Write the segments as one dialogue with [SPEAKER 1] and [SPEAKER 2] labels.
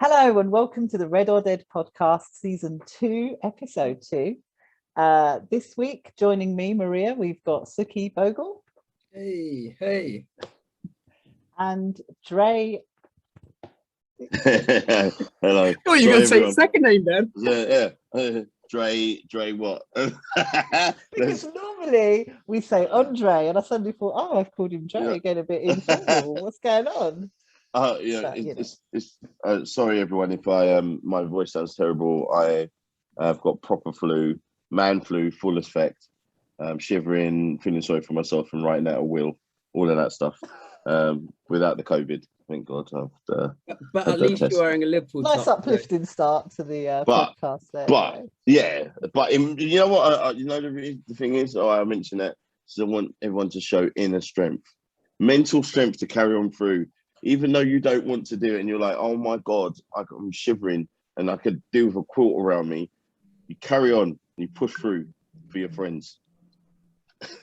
[SPEAKER 1] Hello and welcome to the Red or Dead podcast, season 2, episode 2. This week, joining me, Maria, we've got Sukhy Bogle.
[SPEAKER 2] Hey.
[SPEAKER 1] And Dre.
[SPEAKER 3] Hello.
[SPEAKER 2] Oh, you're going to say the second name then?
[SPEAKER 3] Yeah. Dre what?
[SPEAKER 1] Because normally we say Andre, and I suddenly thought, I've called him Dre, getting a bit informal. What's going on?
[SPEAKER 3] Sorry everyone if my voice sounds terrible. I've got proper flu, man flu, full effect. Shivering, feeling sorry for myself, and writing out a will, all of that stuff. Without the COVID, thank God.
[SPEAKER 2] But at least you're wearing a Liverpool.
[SPEAKER 1] Nice uplifting start to the podcast there.
[SPEAKER 3] But you know what? The thing is, I mentioned that because I want everyone to show inner strength, mental strength to carry on through. Even though you don't want to do it and you're like, oh my God, I'm shivering and I could do with a quilt around me. You carry on, you push through for your friends.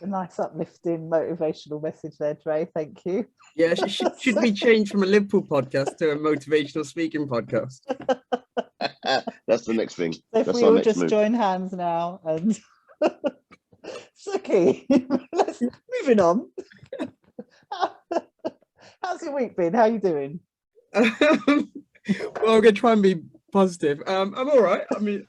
[SPEAKER 1] A nice uplifting motivational message there, Dre. Thank you.
[SPEAKER 2] Yeah, should be changed from a Liverpool podcast to a motivational speaking podcast.
[SPEAKER 3] That's the next thing.
[SPEAKER 1] So if
[SPEAKER 3] That's
[SPEAKER 1] we all just join hands now and Sukhy, moving on. How's your week been? How are you doing?
[SPEAKER 2] Well, I'm going to try and be positive. I'm all right. I mean,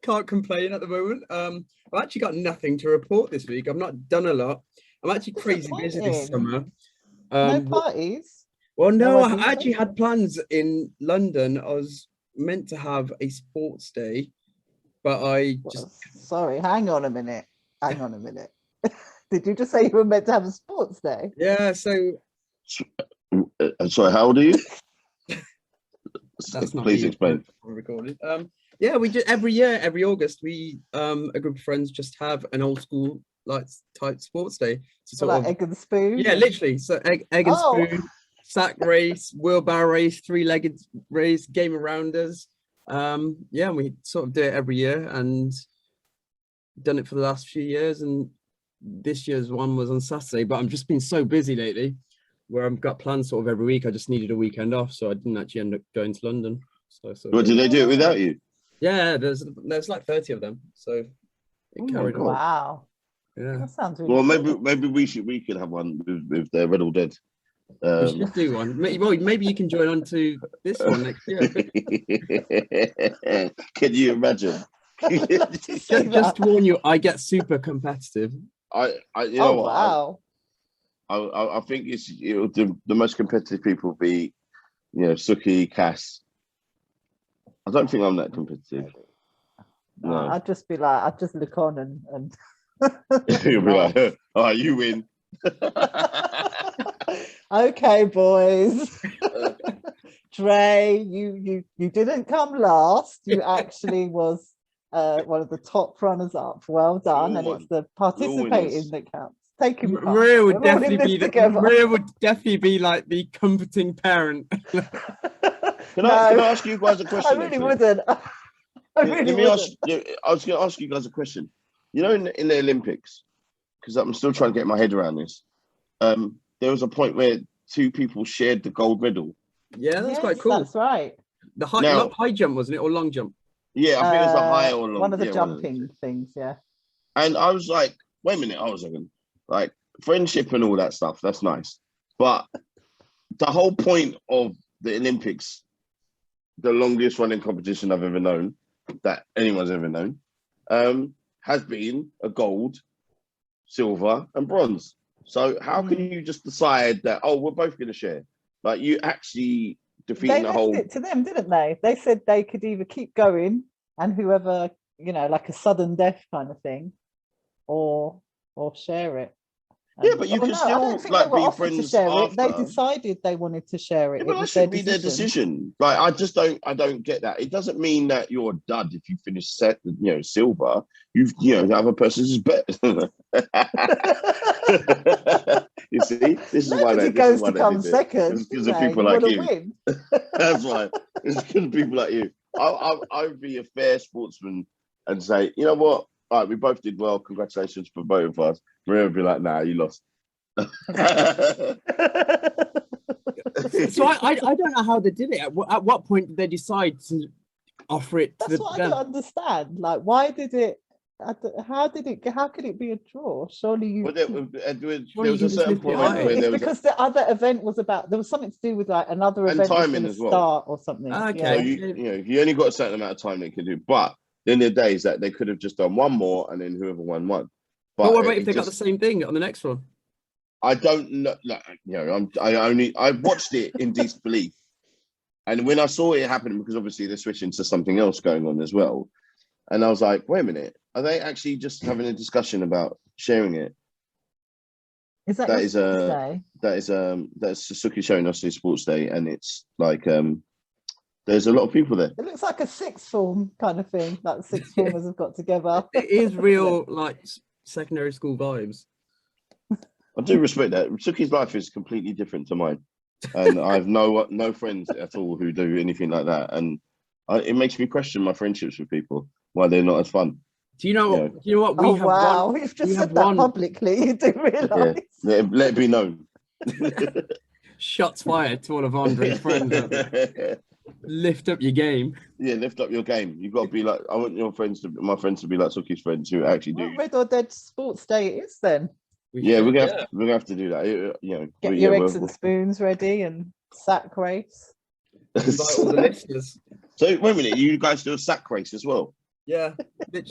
[SPEAKER 2] can't complain at the moment. I've actually got nothing to report this week. I've not done a lot. I'm actually crazy busy this summer.
[SPEAKER 1] No parties?
[SPEAKER 2] Well, no, I actually had plans in London. I was meant to have a sports day, but
[SPEAKER 1] Sorry, hang on a minute. Did you just say you were meant to have a sports day?
[SPEAKER 2] Yeah, so...
[SPEAKER 3] Sorry, how old are you?
[SPEAKER 2] That's not
[SPEAKER 3] Please explain.
[SPEAKER 2] Recorded. Yeah, we just every August we a group of friends just have an old school type sports day.
[SPEAKER 1] So like egg and spoon.
[SPEAKER 2] Yeah, literally. So egg and spoon, sack race, wheelbarrow race, 3-legged race, game of rounders. Yeah, and we sort of do it every year and done it for the last few years. And this year's one was on Saturday, but I'm just been so busy lately, where I've got plans sort of every week. I just needed a weekend off, so I didn't actually end up going to London.
[SPEAKER 3] But did they do it without you?
[SPEAKER 2] Yeah, there's like 30 of them, so it carried on.
[SPEAKER 1] Wow.
[SPEAKER 2] Yeah,
[SPEAKER 1] that sounds really cool.
[SPEAKER 3] Maybe we could have one with the Red or Dead.
[SPEAKER 2] We should do one. Maybe you can join on to this one next year.
[SPEAKER 3] Can you imagine?
[SPEAKER 2] Just to warn you, I get super competitive.
[SPEAKER 1] Wow.
[SPEAKER 3] I think the most competitive people will be, Sukhy, Cass. I don't think I'm that competitive. No.
[SPEAKER 1] I'd just be like, I'd just look on and
[SPEAKER 3] you'll be like, oh, you win.
[SPEAKER 1] Okay, boys. Dre, you didn't come last. You actually was one of the top runners up. Well done. And it's the participating that counts.
[SPEAKER 2] Maria would definitely be like the comforting parent.
[SPEAKER 3] Can I ask you guys a question?
[SPEAKER 1] I really wouldn't. I was going to
[SPEAKER 3] ask you guys a question. In the Olympics, because I'm still trying to get my head around this. There was a point where 2 people shared the gold medal.
[SPEAKER 2] Yeah, that's quite cool.
[SPEAKER 1] That's right.
[SPEAKER 2] The high jump, wasn't it, or long jump?
[SPEAKER 3] Yeah, I think it was a high or long.
[SPEAKER 1] One of the jumping things, yeah.
[SPEAKER 3] And I was like, wait a minute, I was thinking, like, friendship and all that stuff, that's nice. But the whole point of the Olympics, the longest running competition I've ever known, that anyone's ever known, has been a gold, silver, and bronze. So how can you just decide that, we're both going to share? Like, you actually defeating the whole...
[SPEAKER 1] They left it to them, didn't they? They said they could either keep going and whoever, like a sudden death kind of thing, or share it.
[SPEAKER 3] Yeah, but you can still be friends after.
[SPEAKER 1] They decided they wanted to share it.
[SPEAKER 3] Yeah, but that should be their decision. Like, I don't get that. It doesn't mean that you're a dud if you finish silver. The other person's is better. You see, this is why
[SPEAKER 1] it goes to come second.
[SPEAKER 3] It's because of people like you. That's why. It's because of people like you. I would be a fair sportsman and say, you know what? All right, we both did well. Congratulations for both of us. Maria would be like, nah, you lost.
[SPEAKER 2] So I don't know how they did it. At what point did they decide to offer it to
[SPEAKER 1] That's what I
[SPEAKER 2] them?
[SPEAKER 1] don't understand. Like, why did it? How did it? How could it be a draw? Surely you.
[SPEAKER 3] Well, there
[SPEAKER 2] Surely
[SPEAKER 3] was
[SPEAKER 2] you
[SPEAKER 3] a
[SPEAKER 2] can just
[SPEAKER 3] certain
[SPEAKER 2] lift it
[SPEAKER 3] point
[SPEAKER 2] higher.
[SPEAKER 3] where
[SPEAKER 1] It's
[SPEAKER 3] there was
[SPEAKER 1] because the other event was about. There was something to do with like another
[SPEAKER 3] and
[SPEAKER 1] event was
[SPEAKER 3] timing
[SPEAKER 1] going to
[SPEAKER 3] as well.
[SPEAKER 1] start or something.
[SPEAKER 2] Okay.
[SPEAKER 3] So you only got a certain amount of time they could do. But then there are days that they could have just done one more and then whoever won.
[SPEAKER 2] But what about if they got the same thing on the next one?
[SPEAKER 3] I don't know. Like, I watched it in disbelief, and when I saw it happen, because obviously they're switching to something else going on as well, and I was like, wait a minute, are they actually just having a discussion about sharing it?
[SPEAKER 1] Is that
[SPEAKER 3] That's
[SPEAKER 1] Day?
[SPEAKER 3] Sukhy showing us his sports day, and it's like there's a lot of people there.
[SPEAKER 1] It looks like a sixth form kind of thing. Like sixth formers have got together.
[SPEAKER 2] It is real like secondary school vibes.
[SPEAKER 3] I do respect that. Sukhy's life is completely different to mine, and I have no friends at all who do anything like that, and it makes me question my friendships with people, why they're not as fun.
[SPEAKER 2] Do you know what? Do you know what? We have
[SPEAKER 1] wow,
[SPEAKER 2] one.
[SPEAKER 1] you've just
[SPEAKER 2] we
[SPEAKER 1] said
[SPEAKER 2] have
[SPEAKER 1] that
[SPEAKER 2] one.
[SPEAKER 1] publicly. You do realise?
[SPEAKER 3] Yeah, let it be known.
[SPEAKER 2] Shots fired to all of Andre's friends out there. Lift up your game.
[SPEAKER 3] Yeah, lift up your game. You've got to be like, I want my friends to be like Sukhy's friends who actually do.
[SPEAKER 1] What Red or Dead Sports Day it is then?
[SPEAKER 3] We're gonna have to do that.
[SPEAKER 1] Get your eggs and spoons ready and sack race.
[SPEAKER 2] Invite all the listeners.
[SPEAKER 3] So wait a minute, you guys do a sack race as well?
[SPEAKER 2] Yeah,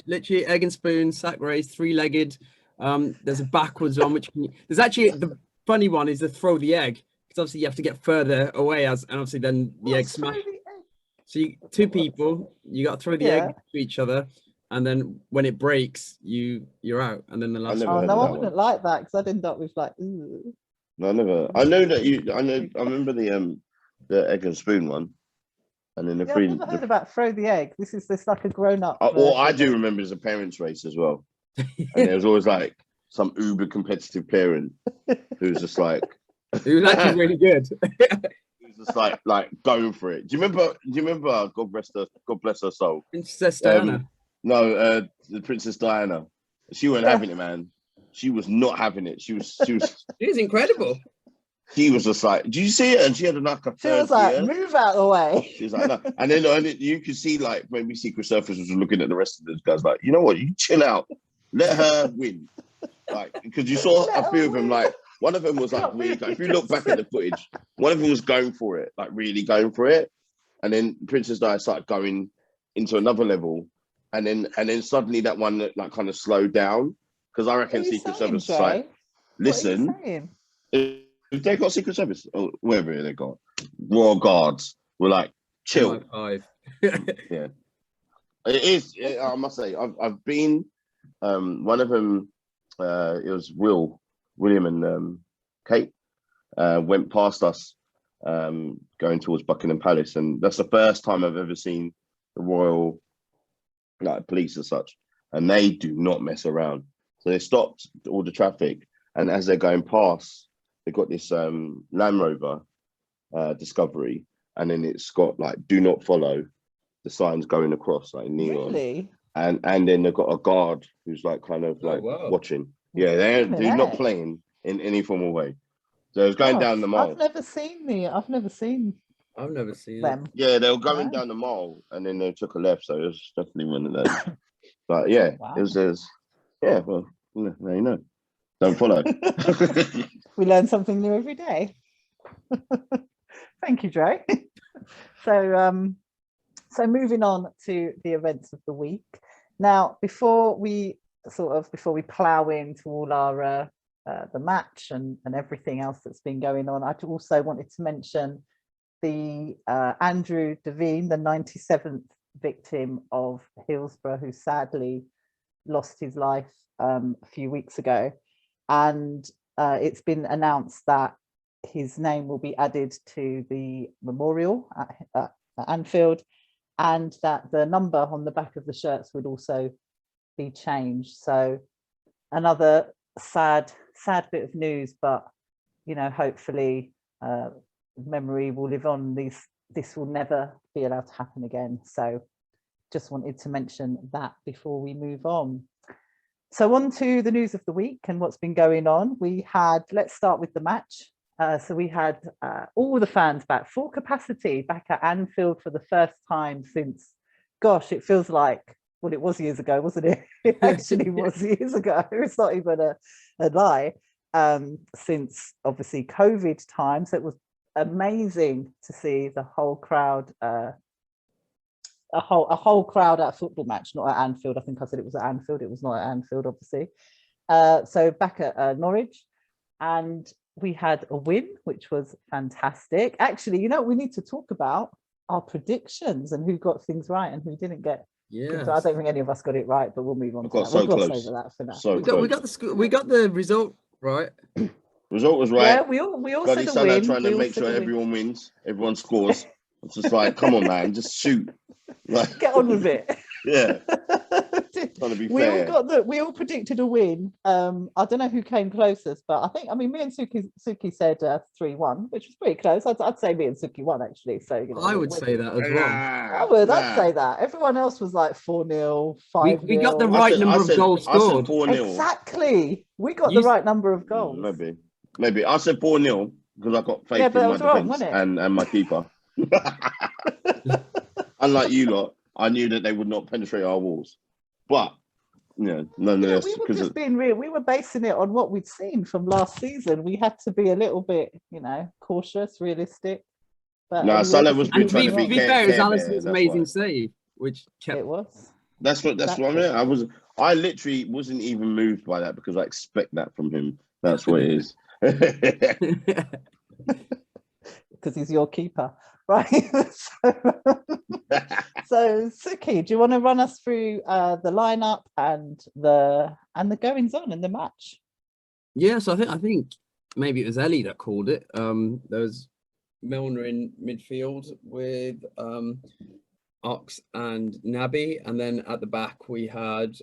[SPEAKER 2] literally egg and spoon, sack race, 3-legged. There's a backwards one, there's actually the funny one is to throw the egg, because obviously you have to get further away and obviously then the egg smash. So two people, you got to throw the egg to each other, and then when it breaks, you're out, and then the last.
[SPEAKER 1] I wouldn't like that because I'd end up with like. Ooh.
[SPEAKER 3] No, I never. I know that you. I remember the egg and spoon one. And then
[SPEAKER 1] I've never heard about throw the egg. This like a grown-up.
[SPEAKER 3] All I do remember is a parents' race as well. And there was always like some uber competitive parent who's just like
[SPEAKER 2] who was actually really good.
[SPEAKER 3] Who's just like going for it. Do you remember God bless her soul?
[SPEAKER 2] Princess Diana.
[SPEAKER 3] No, the Princess Diana. She wasn't having it, man. She was not having it. She was
[SPEAKER 2] incredible.
[SPEAKER 3] She was just like, did you see it? And she had like a
[SPEAKER 1] she was like, move out of the way.
[SPEAKER 3] She was like, no. And then you could see like when we Secret Surfers was looking at the rest of those guys, like, you know what? You chill out, let her win. Like, because you saw a few of them, like one of them was like really. If you look back at the footage, one of them was going for it, like really going for it, and then Princess Di started going into another level, and then suddenly that one like kind of slowed down because I reckon Secret Service was like, listen. If they got Secret Service or wherever they got, Royal Guards were like, chill. Yeah, it is. I must say, I've been. One of them, it was William and Kate went past us, going towards Buckingham Palace, and that's the first time I've ever seen the Royal police as such, and they do not mess around. So they stopped all the traffic, and as they're going past. They've got this Land Rover Discovery, and then it's got like "Do not follow," the signs going across like neon.
[SPEAKER 1] Really?
[SPEAKER 3] And then they've got a guard who's like kind of like watching. Yeah, they're not playing in any form of way. So it was going down the mall.
[SPEAKER 1] I've never seen them.
[SPEAKER 3] Yeah, they were going down the mall, and then they took a left. So it was definitely one of those. But yeah, it was. Yeah, well, there you know. Don't follow.
[SPEAKER 1] We learn something new every day. Thank you, Dre. So moving on to the events of the week. Now, before we plough into all our the match and everything else that's been going on, I also wanted to mention the Andrew Devine, the 97th victim of Hillsborough, who sadly lost his life a few weeks ago. And it's been announced that his name will be added to the memorial at Anfield, and that the number on the back of the shirts would also be changed. So another sad bit of news, but hopefully memory will live on. This will never be allowed to happen again. So just wanted to mention that before we move on. So on to the news of the week and what's been going on. Let's start with the match. So we had all the fans back, full capacity, back at Anfield for the first time since, gosh, it feels like, well, it was years ago, wasn't it? It actually was years ago. It's not even a lie. Since obviously COVID times, it was amazing to see the whole crowd, a whole crowd at a football match, not at Anfield. I think I said it was at Anfield. It was not at Anfield, obviously. So back at Norwich, and we had a win, which was fantastic. Actually, you know, we need to talk about our predictions and who got things right and who didn't get.
[SPEAKER 2] Yeah,
[SPEAKER 1] I don't think any of us got it right, but we'll move on.
[SPEAKER 3] I got so close.
[SPEAKER 1] Over that for now.
[SPEAKER 3] So
[SPEAKER 2] we got the result right.
[SPEAKER 3] Result was right.
[SPEAKER 1] Yeah, we all said a win.
[SPEAKER 3] Trying to make sure everyone wins, everyone scores. It's just like, come on, man, just shoot. Like,
[SPEAKER 1] get on with it.
[SPEAKER 3] Yeah. Trying to be fair.
[SPEAKER 1] We all predicted a win. I don't know who came closest, but I mean, me and Sukhy said 3-1, which was pretty close. I'd say me and Sukhy won, actually. So, you know,
[SPEAKER 2] I would say that as well.
[SPEAKER 1] I'd say that. Everyone else was like 4-0, 5-0.
[SPEAKER 2] We got the right number of goals scored.
[SPEAKER 3] 4-0.
[SPEAKER 1] Exactly. We got the right number of goals.
[SPEAKER 3] Maybe. I said 4-0 because I got faith in my defence and my keeper. Unlike you lot, I knew that they would not penetrate our walls. But, nonetheless.
[SPEAKER 1] We were just being real. We were basing it on what we'd seen from last season. We had to be a little bit, cautious, realistic. But
[SPEAKER 3] Salah was
[SPEAKER 2] trying to be fair, it was Alisson's amazing save, which kept...
[SPEAKER 1] It was.
[SPEAKER 3] That's what I mean. I literally wasn't even moved by that because I expect that from him. That's what it is.
[SPEAKER 1] Because he's your keeper, right? So Sukhy, do you want to run us through the lineup and the goings on in the match?
[SPEAKER 2] Yeah, so I think maybe it was Ellie that called it. There was Milner in midfield with Ox and Naby, and then at the back we had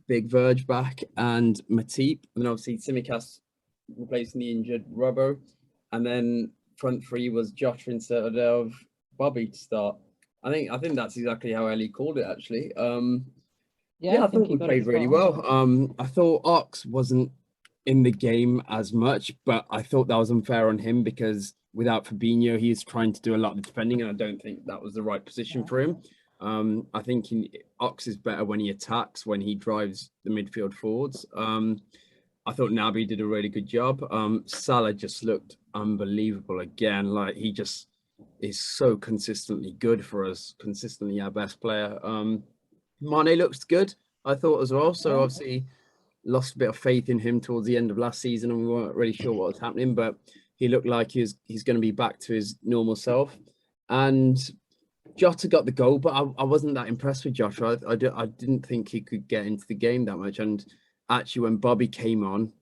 [SPEAKER 2] Big Verge back and Matip, and then obviously Tsimikas replacing the injured Robbo, and then front three was Jota instead of Bobby to start. I think that's exactly how Ellie called it, actually. I thought we played really well. I thought Ox wasn't in the game as much, but I thought that was unfair on him because without Fabinho, he is trying to do a lot of the defending, and I don't think that was the right position for him. I think Ox is better when he attacks, when he drives the midfield forwards. I thought Naby did a really good job. Salah just looked unbelievable again. Like, he just is so consistently good for us, consistently our best player. Mane looks good, I thought, as well. So obviously lost a bit of faith in him towards the end of last season, and we weren't really sure what was happening, but he looked like he's going to be back to his normal self. And Jota got the goal, but I wasn't that impressed with Jota. I didn't think he could get into the game that much. And actually, when Bobby came on,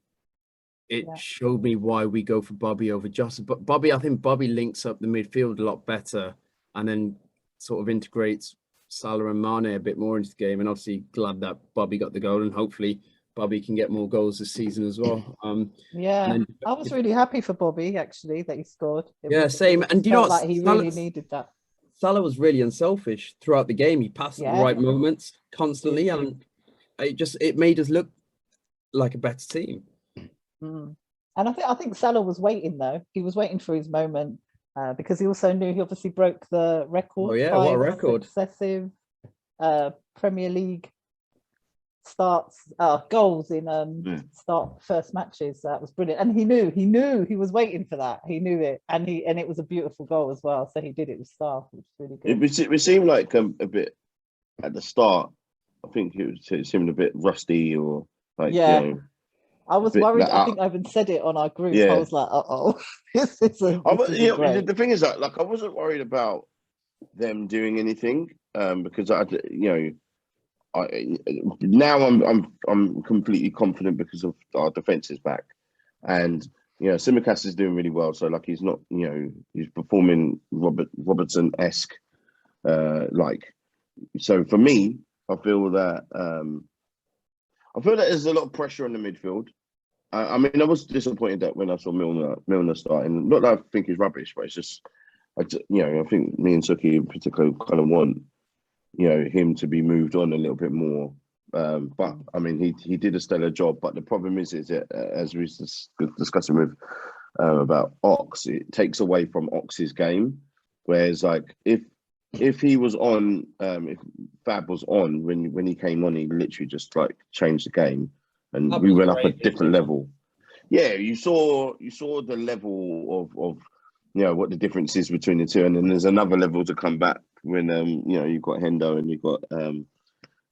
[SPEAKER 2] it showed me why we go for Bobby over Jota. But I think Bobby links up the midfield a lot better and then sort of integrates Salah and Mane a bit more into the game. And obviously glad that Bobby got the goal, and hopefully Bobby can get more goals this season as well.
[SPEAKER 1] I was really happy for Bobby, actually, that he scored.
[SPEAKER 2] Same. And you know what?
[SPEAKER 1] Like he really needed that.
[SPEAKER 2] Salah was really unselfish throughout the game. He passed at the right moments constantly, and it made us look like a better team.
[SPEAKER 1] And I think Salah was waiting, though. He was waiting for his moment because he also knew he obviously broke the record.
[SPEAKER 2] Oh yeah, what a record!
[SPEAKER 1] Successive Premier League goals in start first matches. That was brilliant, and he knew he was waiting for that. He knew it, and it was a beautiful goal as well. So he did it with style, which was really good.
[SPEAKER 3] It seemed like a bit at the start. I think it seemed a bit rusty, or like
[SPEAKER 1] I was worried. I think I even said it on our group. I was like, this is
[SPEAKER 3] the thing is that, like, I wasn't worried about them doing anything because now I'm completely confident because of our defense is back, and Tsimikas is doing really well. So like, he's not, he's performing Robertson-esque, like. So for me, I feel that there's a lot of pressure on the midfield. I mean, I was disappointed that when I saw Milner starting. Not that I think he's rubbish, but it's just, I think me and Sukhy in particular kind of want, him to be moved on a little bit more. But I mean, he did a stellar job. But the problem is that, as we were discussing with about Ox, it takes away from Ox's game. Whereas like if he was on, if Fab was on when he came on, he literally just like changed the game, and we went up a different level. Yeah, you saw the level of what the difference is between the two, and then there's another level to come back when you've got Hendo and you've got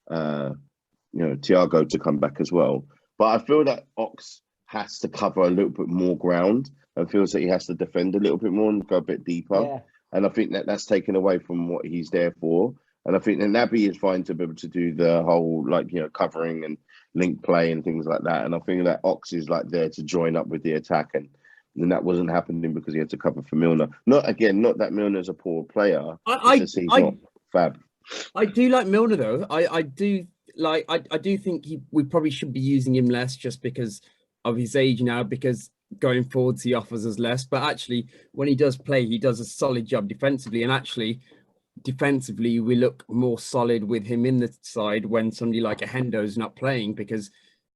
[SPEAKER 3] Thiago to come back as well. But I feel that Ox has to cover a little bit more ground and feels that he has to defend a little bit more and go a bit deeper.
[SPEAKER 1] Yeah.
[SPEAKER 3] And I think that that's taken away from what he's there for. And I think that Naby is fine to be able to do the whole covering and link play and things like that. And I think that Ox is like there to join up with the attack, and that wasn't happening because he had to cover for Milner. Not that Milner's a poor player. He's not Fab.
[SPEAKER 2] I do like Milner though. I do think we probably should be using him less just because of his age now, because going forwards he offers us less. But actually when he does play, he does a solid job defensively, and actually defensively we look more solid with him in the side when somebody like a Hendo is not playing, because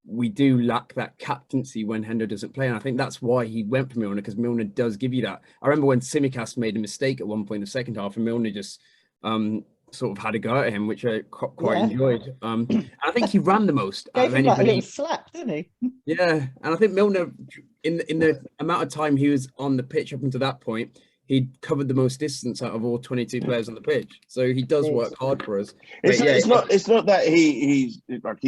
[SPEAKER 2] we do lack that captaincy when Hendo doesn't play. And I think that's why he went for Milner, because Milner does give you that. I remember when Tsimikas made a mistake at one point in the second half, and Milner just sort of had a go at him, which I quite enjoyed. And I think he ran the most out of
[SPEAKER 1] Gave him like a
[SPEAKER 2] anybody.
[SPEAKER 1] little slap, didn't he?
[SPEAKER 2] Yeah, and I think Milner, in the amount of time he was on the pitch up until that point, he'd covered the most distance out of all 22 players on the pitch. So he does work hard for us.
[SPEAKER 3] It's not that he's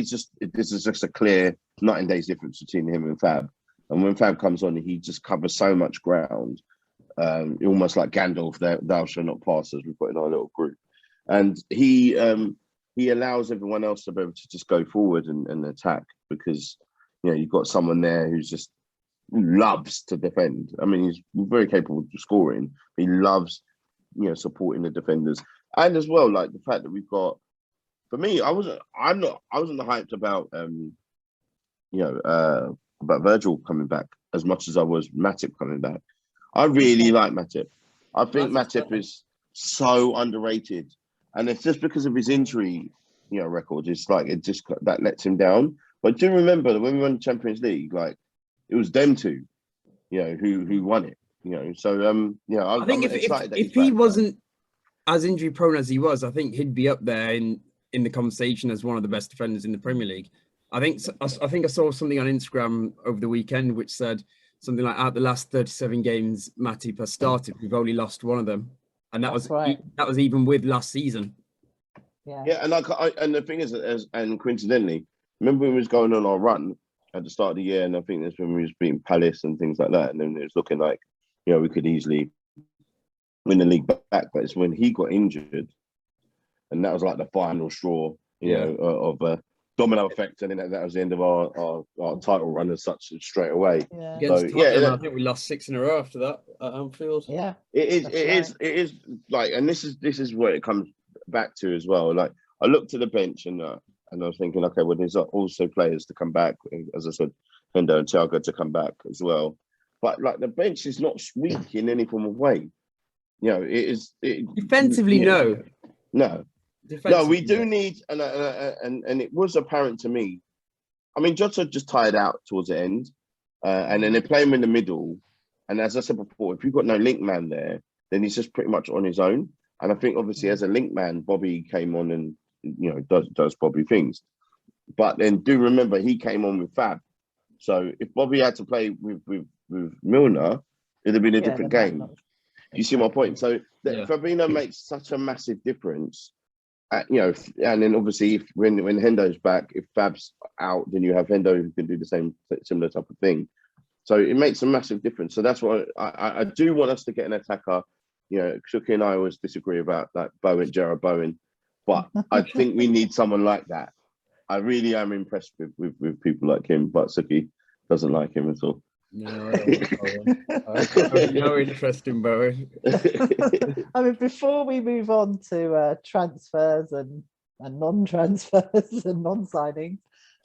[SPEAKER 3] just, this is just a clear night and days difference between him and Fab. And when Fab comes on, he just covers so much ground. Almost like Gandalf, thou shalt not pass, as we put in our little group. And he allows everyone else to be able to just go forward and attack, because you've got someone there who's just loves to defend. I mean, he's very capable of scoring. He loves supporting the defenders, and as well like the fact that we've got. For me, I wasn't hyped about Virgil coming back as much as I was Matip coming back. I really like Matip. I think Matip is so underrated. And it's just because of his injury, record. It's like that lets him down. But do remember that when we won the Champions League, like it was them two, who won it. So I think
[SPEAKER 2] if he wasn't as injury prone as he was, I think he'd be up there in the conversation as one of the best defenders in the Premier League. I think I saw something on Instagram over the weekend which said something like, out the last 37 games Matip has started, we've only lost one of them. And that was even with last season.
[SPEAKER 1] Yeah.
[SPEAKER 3] And and the thing is, and coincidentally, remember when we was going on our run at the start of the year, and I think that's when we was beating Palace and things like that, and then it was looking like we could easily win the league back. But it's when he got injured, and that was like the final straw, of a domino effect, and then that was the end of our title run as such straight away.
[SPEAKER 1] Yeah.
[SPEAKER 2] Against Tottenham, I think we lost 6 in a row after that at Anfield.
[SPEAKER 1] Yeah,
[SPEAKER 3] it is like, and this is where it comes back to as well. Like I looked at the bench and I was thinking, okay, well, there's also players to come back, as I said, Hendo and Thiago to come back as well. But like the bench is not weak in any form of way. It is
[SPEAKER 2] defensively. No.
[SPEAKER 3] No, we do need, and it was apparent to me. I mean, Jota just tired out towards the end, and then they play him in the middle. And as I said before, if you've got no link man there, then he's just pretty much on his own. And I think obviously as a link man, Bobby came on and does Bobby things. But then do remember he came on with Fab. So if Bobby had to play with Milner, it'd have been a different game. You see my point? So Fabinho makes such a massive difference. And then obviously when Hendo's back, if Fab's out, then you have Hendo who can do the similar type of thing. So it makes a massive difference. So that's why I do want us to get an attacker. Sukhy and I always disagree about like Jared Bowen, but I think we need someone like that. I really am impressed with people like him, but Sukhy doesn't like him at all.
[SPEAKER 2] No, I have no interest in Bowen.
[SPEAKER 1] I mean, before we move on to transfers and non-transfers and non-signings,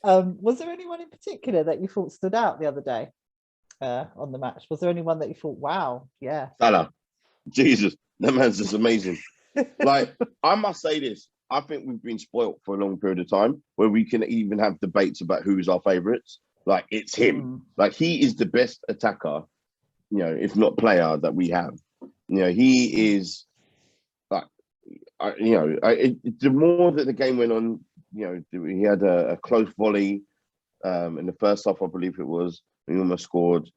[SPEAKER 1] was there anyone in particular that you thought stood out the other day on the match? Was there anyone that you thought, wow, yeah?
[SPEAKER 3] Salah. Jesus, that man's just amazing. Like, I must say this. I think we've been spoilt for a long period of time where we can even have debates about who's our favourites. Like, it's him. Like, he is the best attacker if not player that we have. He is like, the more that the game went on, he had a close volley in the first half, I believe it was. He almost scored.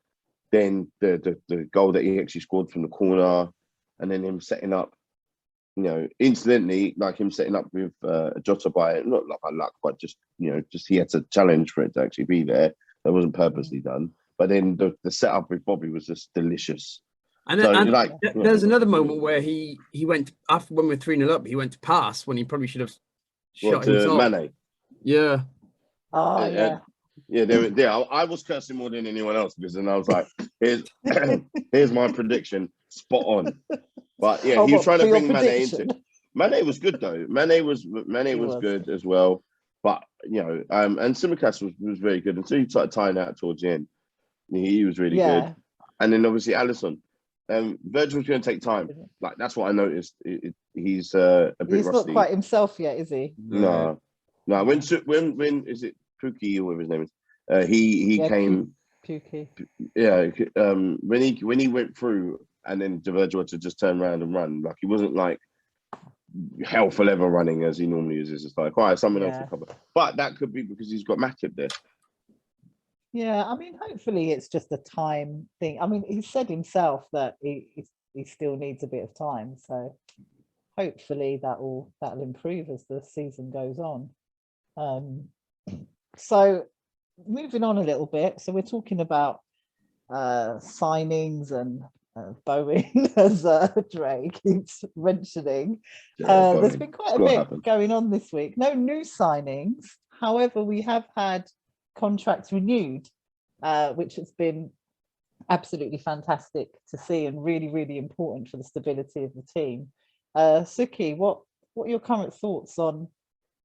[SPEAKER 3] Then the goal that he actually scored from the corner, and then him setting up, incidentally, like him setting up with Jota by not like by luck, but just he had to challenge for it to actually be there. That wasn't purposely done. But then the setup with Bobby was just delicious.
[SPEAKER 2] And, there's another moment where he went after when we're 3-0 up, he went to pass when he probably should have shot himself.
[SPEAKER 3] Mane.
[SPEAKER 2] Yeah.
[SPEAKER 1] Oh yeah.
[SPEAKER 3] Yeah, I was cursing more than anyone else because then I was like, here's my prediction, spot on. But yeah, he was trying to bring Mane into it. Mane was good though. Mane was good as well. But and Tsimikas was very good until he started tying out towards the end. He was really good. And then obviously Alisson. Virgil's going to take time. Like that's what I noticed. He's a bit rusty.
[SPEAKER 1] He's not quite himself yet, is he?
[SPEAKER 3] No. When is it Pookie or whatever his name is? He came.
[SPEAKER 1] Pookie.
[SPEAKER 3] Yeah. When he went through and then Virgil had to just turn around and run. Like he wasn't like hell for leather running as he normally is. It's just like, all right, someone else will cover. But that could be because he's got Matip there.
[SPEAKER 1] Yeah, I mean, hopefully it's just a time thing. I mean, he said himself that he still needs a bit of time, so hopefully that'll improve as the season goes on. So moving on a little bit, so we're talking about signings and Bowen, as Dre keeps mentioning. There's been quite a bit going on this week. No new signings, however, we have had contracts renewed, which has been absolutely fantastic to see and really, really important for the stability of the team. Sukhy, what are your current thoughts on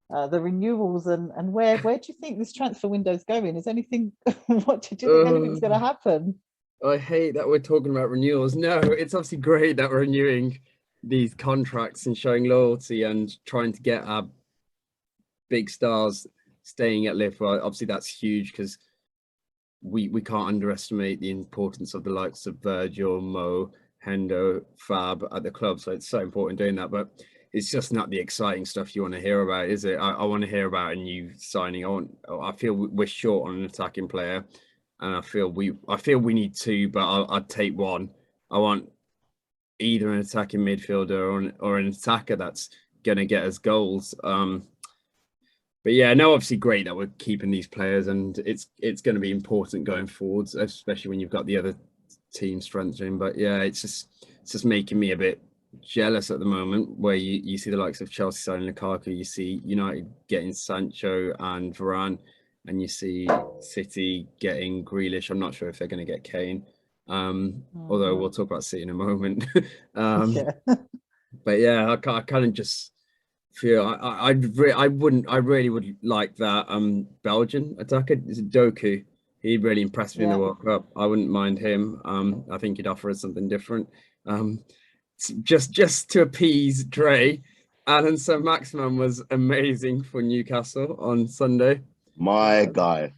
[SPEAKER 1] the renewals and where do you think this transfer window is going? Is anything? What do you think anything's going to happen?
[SPEAKER 2] I hate that we're talking about renewals. No, it's obviously great that we're renewing these contracts and showing loyalty and trying to get our big stars staying at Liverpool. Obviously, that's huge because we can't underestimate the importance of the likes of Virgil, Mo, Hendo, Fab at the club. So it's so important doing that. But it's just not the exciting stuff you want to hear about, is it? I want to hear about a new signing. I feel we're short on an attacking player, and I feel we need two, but I'd take one. I want either an attacking midfielder or an attacker that's going to get us goals. But yeah, no, obviously great that we're keeping these players, and it's going to be important going forwards, especially when you've got the other team strengthening. But yeah, it's just making me a bit jealous at the moment, where you see the likes of Chelsea signing Lukaku, you see United getting Sancho and Varane, and you see City getting Grealish. I'm not sure if they're going to get Kane, although we'll talk about City in a moment. But yeah, I kind of just feel I really would like that Belgian attacker. Is it Doku? He really impressed me in the World Cup. I wouldn't mind him. I think he'd offer us something different. Just to appease Dre, Alan Saint-Maximin was amazing for Newcastle on Sunday.
[SPEAKER 3] My guy.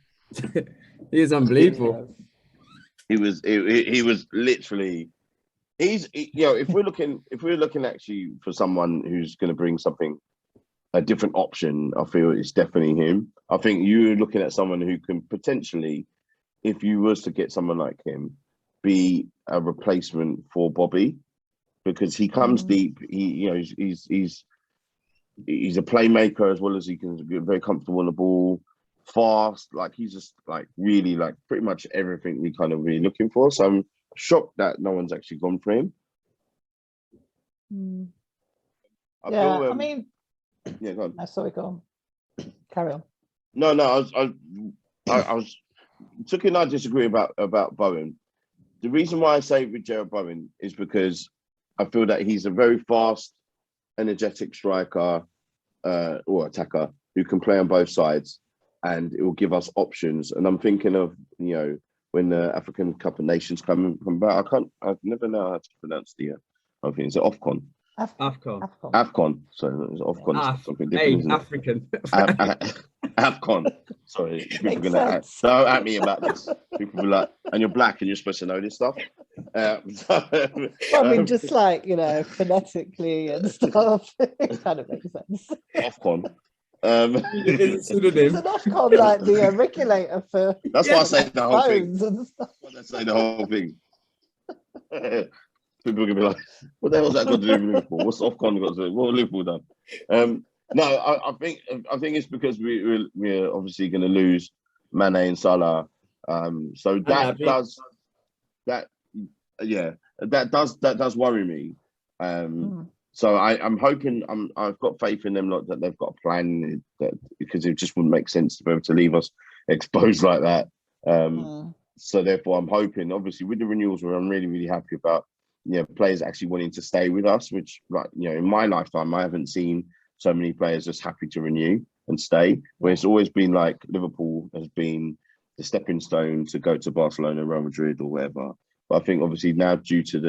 [SPEAKER 2] He is unbelievable.
[SPEAKER 3] He was literally. If we're looking actually for someone who's going to bring a different option, I feel it's definitely him. I think you're looking at someone who can potentially, if you was to get someone like him, be a replacement for Bobby, because he comes deep. He's a playmaker as well as he can be very comfortable on the ball, fast. Like he's just like really like pretty much everything we kind of really looking for. So I'm shocked that no one's actually gone for him.
[SPEAKER 1] I mean,
[SPEAKER 3] yeah, go on.
[SPEAKER 1] Sorry, go on. Carry on.
[SPEAKER 3] No, I was Sukhy and I disagree about Bowen. The reason why I say with Jared Bowen is because I feel that he's a very fast, energetic striker or attacker who can play on both sides, and it will give us options. And I'm thinking of when the African Cup of Nations come about. I never know how to pronounce the. I think it's AFCON. AFCON. So it's AFCON. Something different, isn't
[SPEAKER 2] African.
[SPEAKER 3] AFCON. Sorry, people are gonna don't at me about this. People be like, and you're black and you're supposed to know this stuff.
[SPEAKER 1] Well, I mean, just like, you know, phonetically and stuff, it kind of makes sense.
[SPEAKER 3] Ofcom.
[SPEAKER 2] It's a pseudonym.
[SPEAKER 1] It's an Ofcom, like the regulator for
[SPEAKER 3] That's why I say the whole thing.
[SPEAKER 1] phones and stuff.
[SPEAKER 3] That's why I say the whole thing. People are gonna be like, "What the hell's that got to do with Liverpool? What's Ofcom got to do? What have Liverpool done?" No, I think it's because we're obviously going to lose Mane and Salah. So that does worry me. So I'm hoping I've got faith in them, like, that they've got a plan, that, because it just wouldn't make sense to be able to leave us exposed like that. So therefore, I'm hoping, obviously, with the renewals, where I'm really, really happy about, you know, players actually wanting to stay with us, which, like, you know, in my lifetime, I haven't seen so many players just happy to renew and stay. Where it's always been like Liverpool has been the stepping stone to go to Barcelona, Real Madrid, or whatever. But I think obviously now, due to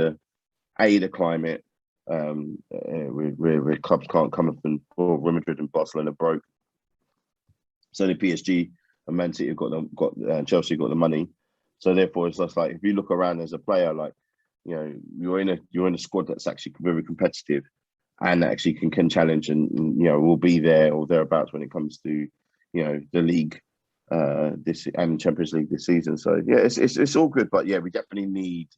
[SPEAKER 3] the climate, where clubs can't come up, and Real Madrid and Barcelona broke, so the PSG and Man City have got Chelsea got the money. So therefore, it's just like, if you look around as a player, like, you know, you're in a squad that's actually very competitive, and actually can challenge, and, you know, will be there or thereabouts when it comes to, you know, the league this and Champions League this season. So yeah, it's all good, but yeah, we definitely need,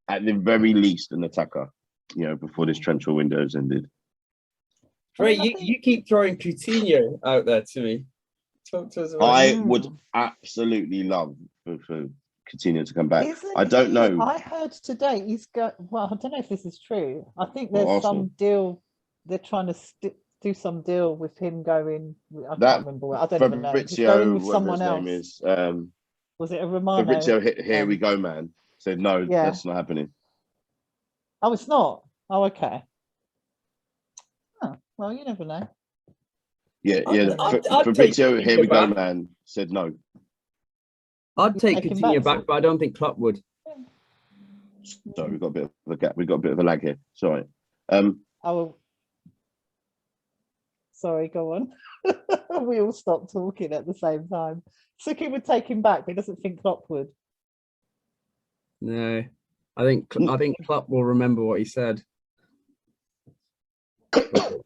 [SPEAKER 3] at the very least, an attacker, you know, before this transfer window has ended.
[SPEAKER 2] Right, you keep throwing Coutinho out there to me. Talk to us about
[SPEAKER 3] I would absolutely love for Coutinho to come back. I don't know.
[SPEAKER 1] I heard today he's got. Well, I don't know if this is true. I think there's some deal. They're trying to do some deal with him going. I can't remember. I don't even know. He's going with someone else. Was it a Romano?
[SPEAKER 3] Fabrizio, here we go, man. Said no, that's not happening.
[SPEAKER 1] Oh, it's not. Oh, okay. Oh, well, you never know.
[SPEAKER 3] Yeah. Fabrizio, here we go, man. Said no.
[SPEAKER 2] I'd take Coutinho back, but I don't think Klopp would.
[SPEAKER 3] Sorry, we've got a bit of a gap. We've got a bit of a lag here. Sorry.
[SPEAKER 1] Sorry, go on. We all stopped talking at the same time. Sukhy would take him back, but he doesn't think Klopp would.
[SPEAKER 2] No, I think Klopp will remember what he said.
[SPEAKER 3] Well,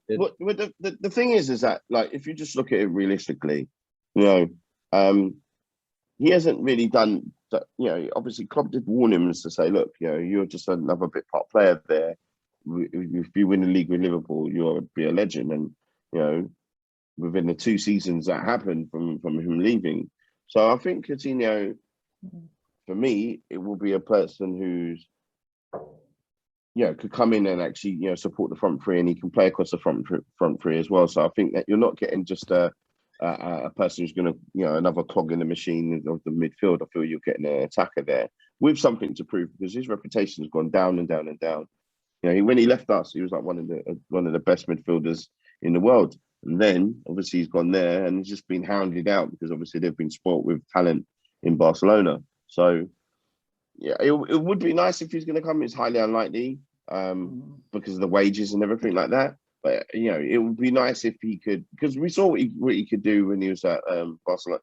[SPEAKER 3] the thing is that, like, if you just look at it realistically, you know, he hasn't really done that. You know, obviously Klopp did warn him to say, look, you know, you're just another bit part player there. If you win the league with Liverpool, you'll be a legend. And, you know, within the 2 seasons that happened from him leaving. So I think Coutinho, for me, it will be a person who's, you know, could come in and actually, you know, support the front three, and he can play across the front three as well. So I think that you're not getting just a person who's going to, you know, another clog in the machine of the midfield. I feel you're getting an attacker there with something to prove, because his reputation has gone down and down and down. You know, when he left us, he was like one of the best midfielders in the world. And then obviously he's gone there and he's just been hounded out, because obviously they've been spoilt with talent in Barcelona. So yeah, it would be nice if he's going to come. It's highly unlikely because of the wages and everything like that. But, you know, it would be nice if he could, because we saw what he could do when he was at Barcelona,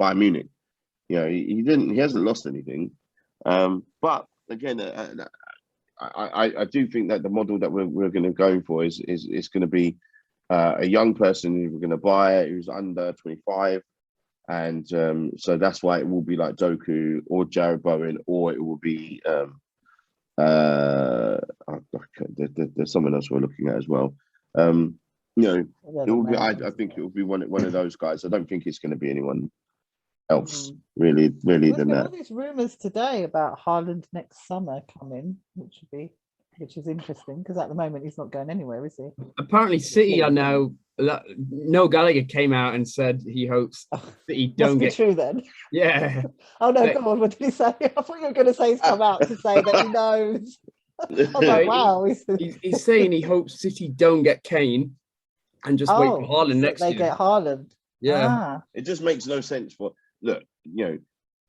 [SPEAKER 3] Bayern Munich. You know, he hasn't lost anything. But again, I do think that the model that we're going to go for is going to be a young person who we're going to buy, who's under 25. And so that's why it will be like Doku or Jared Bowen, or it will be there's someone else we're looking at as well. You know, it will be. I think it will be one of those guys. I don't think it's going to be anyone else really than that.
[SPEAKER 1] All these rumours today about Haaland next summer coming, which is interesting, because at the moment he's not going anywhere, is he?
[SPEAKER 2] Apparently, City are now. Noel Gallagher came out and said he hopes that he don't get
[SPEAKER 1] true then.
[SPEAKER 2] Yeah.
[SPEAKER 1] Oh no, come on, what did he say? I thought you were going to say he's come out to say that he knows. I was like, wow.
[SPEAKER 2] He's saying he hopes City don't get Kane and just wait for Haaland next year.
[SPEAKER 1] They get Haaland.
[SPEAKER 2] Yeah.
[SPEAKER 3] It just makes no sense. Look, you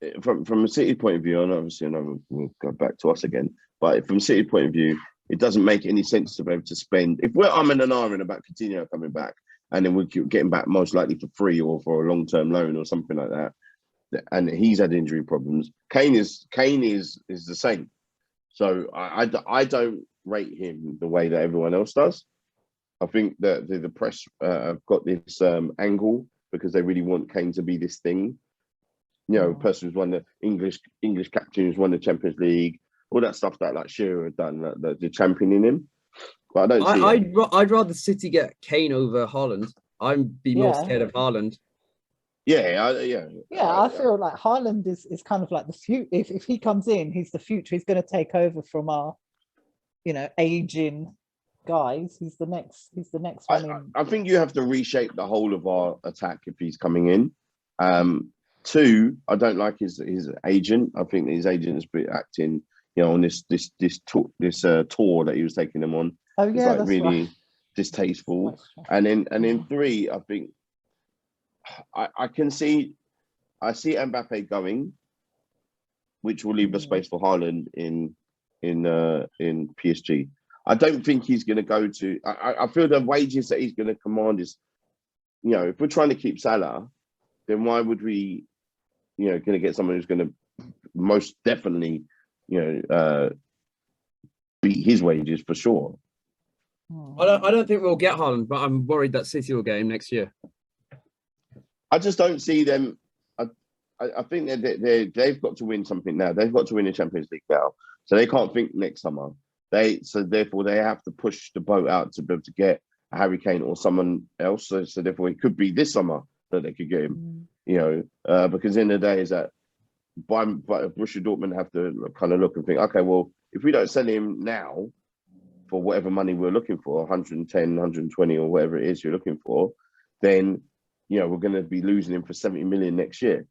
[SPEAKER 3] know, from a City point of view, and obviously I know we'll go back to us again, but from a City point of view, it doesn't make any sense to be able to spend. If we're umming and ahhing about Coutinho coming back, and then we're getting back most likely for free or for a long-term loan or something like that, and he's had injury problems. Kane is the same. So I don't rate him the way that everyone else does. I think that the press have got this angle because they really want Kane to be this thing. You know, person who's won the English captain who's won the Champions League, all that stuff that like Shearer had done, the championing him. But I don't see it.
[SPEAKER 2] I'd rather City get Kane over Haaland. I'd be more scared of Haaland.
[SPEAKER 1] I feel like Haaland is kind of like the future. If he comes in, he's the future. He's going to take over from our, aging guys. He's the next one.
[SPEAKER 3] I think you have to reshape the whole of our attack if he's coming in. Two, I don't like his agent. I think his agent has been acting, on this tour that he was taking them on.
[SPEAKER 1] Oh yeah,
[SPEAKER 3] it's like really distasteful. And then three, I think I see Mbappe going, which will leave the space for Haaland in PSG. I don't think he's going to go to. I feel the wages that he's going to command is, if we're trying to keep Salah, then why would we, going to get someone who's going to most definitely, beat his wages for sure.
[SPEAKER 2] I don't think we'll get Haaland, but I'm worried that City will get him next year.
[SPEAKER 3] I just don't see them. I think they've got to win something now. They've got to win the Champions League now, so they can't think next summer. Therefore they have to push the boat out to be able to get a Harry Kane or someone else. So therefore it could be this summer that they could get him. Because in the day is that but Borussia Dortmund have to kind of look and think, okay, well, if we don't sell him now for whatever money we're looking for, 110, 120 or whatever it is you're looking for, then we're going to be losing him for 70 million next year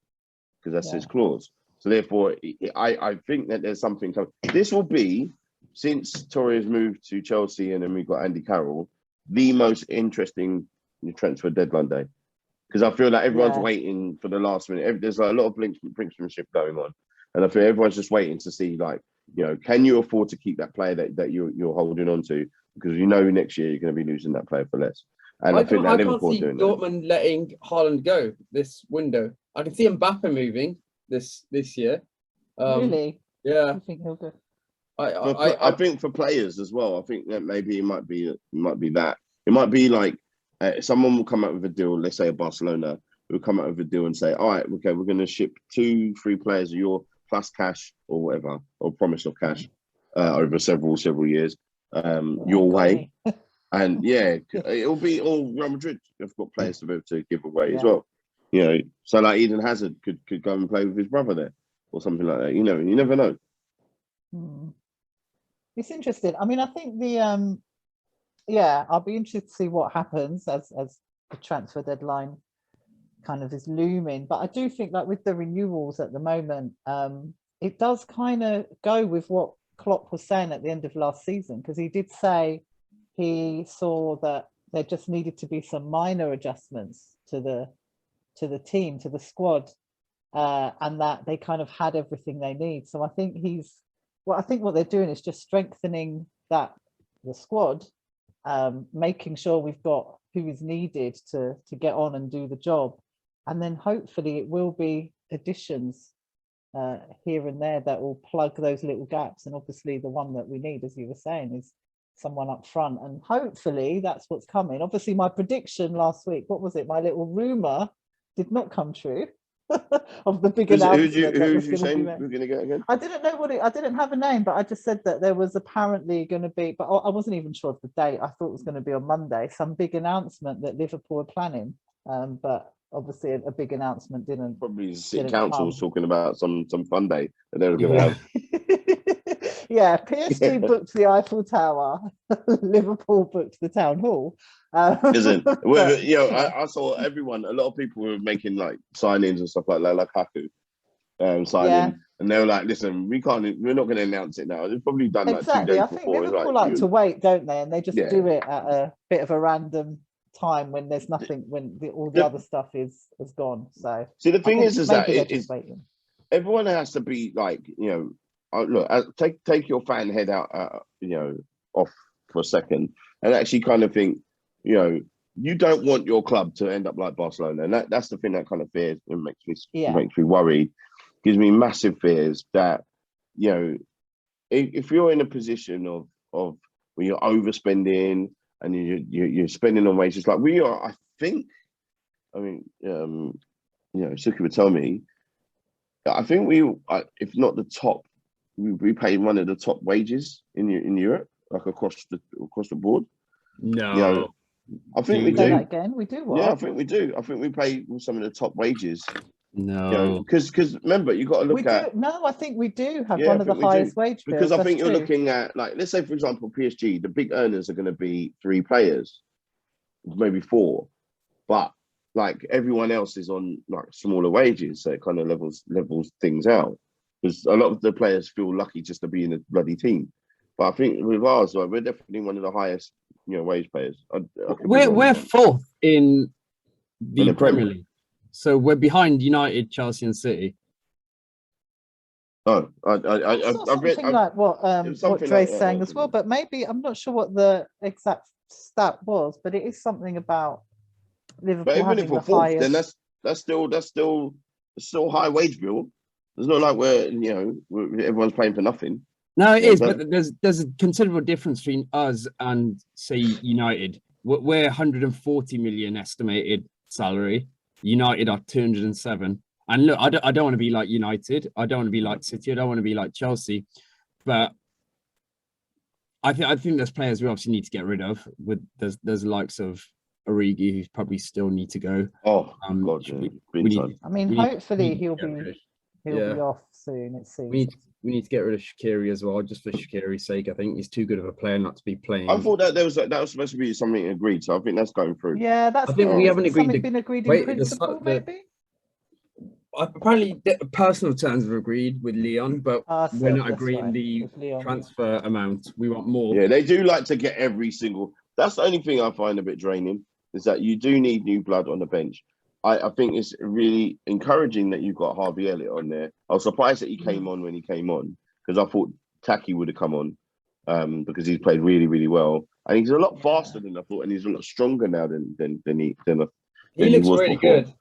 [SPEAKER 3] because that's his clause. So therefore, I think that there's something coming. This will be, since Torres moved to Chelsea and then we got Andy Carroll, the most interesting transfer deadline day. Because I feel like everyone's waiting for the last minute. There's a lot of brinksmanship going on. And I feel everyone's just waiting to see, can you afford to keep that player that you're holding on to? Because next year you're going to be losing that player for less. And I think that Liverpool doing that.
[SPEAKER 2] Dortmund letting Haaland go this window. I can see Mbappe moving this year.
[SPEAKER 1] Really?
[SPEAKER 2] Yeah.
[SPEAKER 1] I think he'll go.
[SPEAKER 3] I think for players as well. I think that maybe it might be that. It might be like someone will come out with a deal. Let's say a Barcelona will come out with a deal and say, "All right, okay, we're going to ship 2-3 players of your plus cash or whatever, or promise of cash over several years your way." And it'll be all Real Madrid. They've got players to be able to give away as well. So like Eden Hazard could go and play with his brother there or something like that. You never know.
[SPEAKER 1] It's interesting. I mean, I think the I'll be interested to see what happens as the transfer deadline kind of is looming. But I do think that with the renewals at the moment, it does kind of go with what Klopp was saying at the end of last season, because he did say he saw that there just needed to be some minor adjustments to the team, to the squad, and that they kind of had everything they need. So I think what they're doing is just strengthening the squad, making sure we've got who is needed to get on and do the job, and then hopefully it will be additions here and there that will plug those little gaps. And obviously the one that we need, as you were saying, is someone up front, and hopefully that's what's coming. Obviously my prediction last week, what was it, my little rumor did not come true of the big announcement.
[SPEAKER 3] Who's you saying we're going to get again?
[SPEAKER 1] I didn't know I didn't have a name, but I just said that there was apparently going to be, but I wasn't even sure of the date. I thought it was going to be on Monday, some big announcement that Liverpool are planning, but obviously a big announcement didn't.
[SPEAKER 3] Probably City Council was talking about some fun day that they were going to have.
[SPEAKER 1] Yeah, PSG booked the Eiffel Tower, Liverpool booked the Town Hall.
[SPEAKER 3] Isn't I saw everyone. A lot of people were making like signings and stuff like Lukaku signing, and they were like, "Listen, we're not going to announce it now. They've probably done like 2 days
[SPEAKER 1] I think
[SPEAKER 3] before."
[SPEAKER 1] Liverpool like to wait, don't they? And they just do it at a bit of a random time when there's nothing, when all the other stuff is gone. So
[SPEAKER 3] see, the thing is that
[SPEAKER 1] everyone
[SPEAKER 3] has to be like, look, take your fan head out, off for a second, and actually kind of think, you don't want your club to end up like Barcelona, and that's the thing that kind of fears and makes me worried, gives me massive fears that if you're in a position of where you're overspending and you're spending on wages like we are, I think. I mean, Sukhy would tell me. I think if not the top, we pay one of the top wages in Europe, like across the board.
[SPEAKER 2] No,
[SPEAKER 3] I think we
[SPEAKER 1] Say
[SPEAKER 3] do.
[SPEAKER 1] that again. We do what?
[SPEAKER 3] Yeah, I think we do. I think we pay some of the top wages.
[SPEAKER 2] No,
[SPEAKER 3] because remember, you got to look at.
[SPEAKER 1] No, I think we do have
[SPEAKER 3] Yeah,
[SPEAKER 1] one of the highest wage bills.
[SPEAKER 3] Because I think you're looking at, like, let's say for example, PSG, the big earners are going to be 3 players, maybe 4, but like everyone else is on like smaller wages, so it kind of levels things out. Because a lot of the players feel lucky just to be in a bloody team. But I think with ours, like, we're definitely one of the highest, wage players.
[SPEAKER 2] we're 4th in the Premier League, so we're behind United, Chelsea, and City.
[SPEAKER 3] Oh, I read
[SPEAKER 1] something like what Dre's
[SPEAKER 3] like
[SPEAKER 1] saying as well, but maybe I'm not sure what the exact stat was, but it is something about Liverpool.
[SPEAKER 3] But even if we're 4th, then that's still high wage bill. It's not like everyone's paying for nothing.
[SPEAKER 2] No, it is, but there's a considerable difference between us and say United. We're 140 million estimated salary. United are 207. And look, I don't want to be like United. I don't want to be like City. I don't want to be like Chelsea. But I think there's players we obviously need to get rid of. There's the likes of Origi, who probably still need to go.
[SPEAKER 3] Oh, God,
[SPEAKER 1] hopefully he'll be off soon. It seems.
[SPEAKER 2] We need to get rid of Shaqiri as well, just for Shaqiri's sake. I think he's too good of a player not to be playing.
[SPEAKER 3] I thought that that was supposed to be something agreed, so I think that's going through.
[SPEAKER 1] Yeah,
[SPEAKER 2] I think we haven't agreed.
[SPEAKER 1] Been agreed in principle, maybe.
[SPEAKER 2] Apparently, personal terms are agreed with Leon, but we're not agreeing the transfer amount. We want more.
[SPEAKER 3] Yeah, they do like to get every single. That's the only thing I find a bit draining, is that you do need new blood on the bench. I think it's really encouraging that you've got Harvey Elliott on there. I was surprised that he came on when he came on, because I thought Taki would have come on because he's played really, really well. And he's a lot faster than I thought, and he's a lot stronger now than he
[SPEAKER 2] looks
[SPEAKER 3] was
[SPEAKER 2] really
[SPEAKER 3] before.
[SPEAKER 2] good.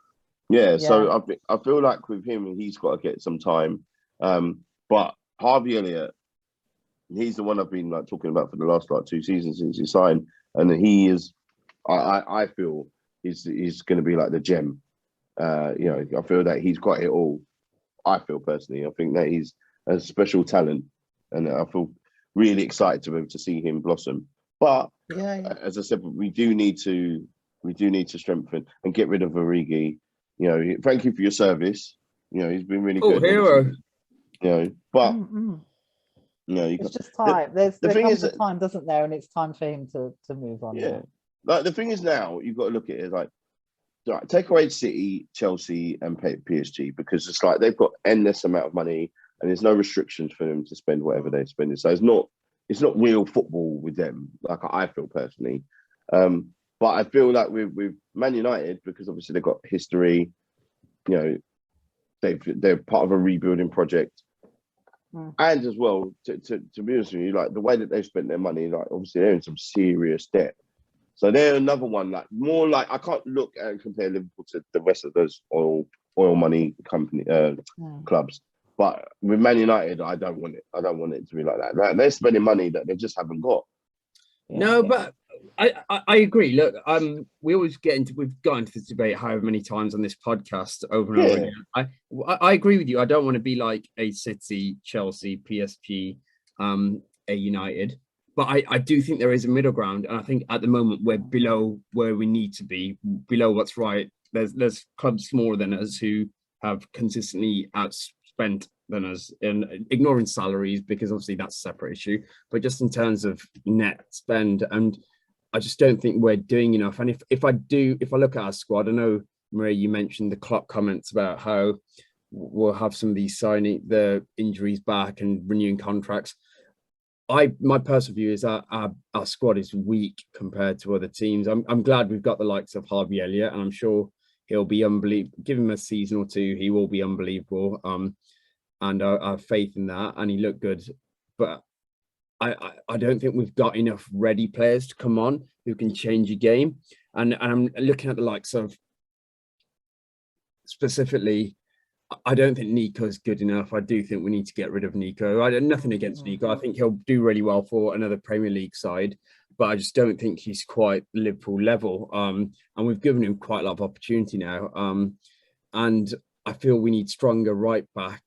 [SPEAKER 3] Yeah, so I feel like with him, he's got to get some time. But Harvey Elliott, he's the one I've been like talking about for the last 2 seasons since he signed, and he is. I feel he's going to be like the gem. I feel that he's got it all. I feel personally, I think that he's a special talent, and I feel really excited to be able to see him blossom. But as I said, we do need to strengthen and get rid of Origi. Thank you for your service. He's been really good.
[SPEAKER 2] Hero.
[SPEAKER 3] But
[SPEAKER 1] it's just time. There comes a time, doesn't there? And it's time for him to move on.
[SPEAKER 3] Yeah. Like the thing is, now you've got to look at it like take away City, Chelsea, and PSG, because it's like they've got endless amount of money and there's no restrictions for them to spend whatever they're spending. So it's not real football with them, like I feel personally. But I feel like with Man United, because obviously they've got history, they're part of a rebuilding project. And as well, to be honest with you, like the way that they've spent their money, like obviously they're in some serious debt. So they're another one, like more like I can't look and compare Liverpool to the rest of those oil money company clubs. But with Man United, I don't want it. I don't want it to be like that. Like, they're spending money that they just haven't got.
[SPEAKER 2] But I agree. Look, we've got into this debate however many times on this podcast over and over again. I agree with you. I don't want to be like a City, Chelsea, PSG, a United. But I do think there is a middle ground, and I think at the moment we're below where we need to be, below what's right. There's clubs smaller than us who have consistently outspent than us, and ignoring salaries because obviously that's a separate issue. But just in terms of net spend, and I just don't think we're doing enough. And if I look at our squad, I know Maria, you mentioned the Klopp comments about how we'll have some of these signing the injuries back and renewing contracts. My personal view is our squad is weak compared to other teams. I'm glad we've got the likes of Harvey Elliott, and I'm sure he'll be unbelievable. Give him a season or two, he will be unbelievable. And I have faith in that, and he looked good. But I don't think we've got enough ready players to come on who can change a game. And I'm looking at the likes of specifically I don't think Nico's good enough. I do think we need to get rid of Nico. I have nothing against Nico. I think he'll do really well for another Premier League side, but I just don't think he's quite Liverpool level. And we've given him quite a lot of opportunity now. And I feel we need stronger right back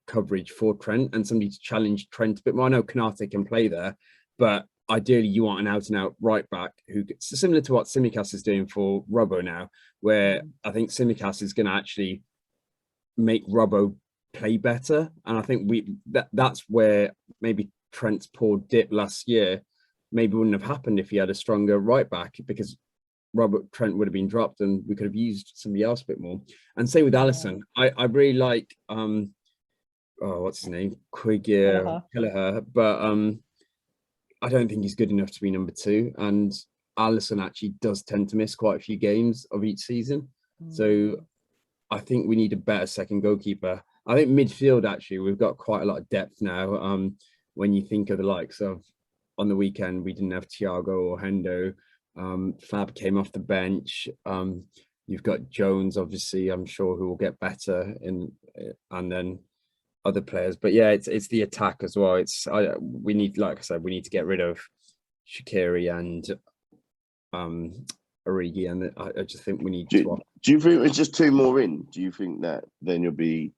[SPEAKER 2] coverage for Trent and somebody to challenge Trent a bit more. I know Konate can play there, but ideally you want an out-and-out right back who similar to what Tsimikas is doing for Robbo now, where I think Tsimikas is going to actually make Robbo play better. And I think that's where maybe Trent's poor dip last year maybe wouldn't have happened if he had a stronger right back, because Trent would have been dropped and we could have used somebody else a bit more. And same with Alisson. I really like what's his name? Kelleher, but I don't think he's good enough to be number 2. And Alisson actually does tend to miss quite a few games of each season. So I think we need a better second goalkeeper. I think midfield, actually, we've got quite a lot of depth now. When you think of the likes of, on the weekend, we didn't have Thiago or Hendo. Fab came off the bench. You've got Jones, obviously, I'm sure, who will get better, and then other players. But yeah, it's the attack as well. We need, like I said, we need to get rid of Shaqiri and Origi, and I just think we need to.
[SPEAKER 3] Do you think it's just 2 more in? Do you think that then you'll be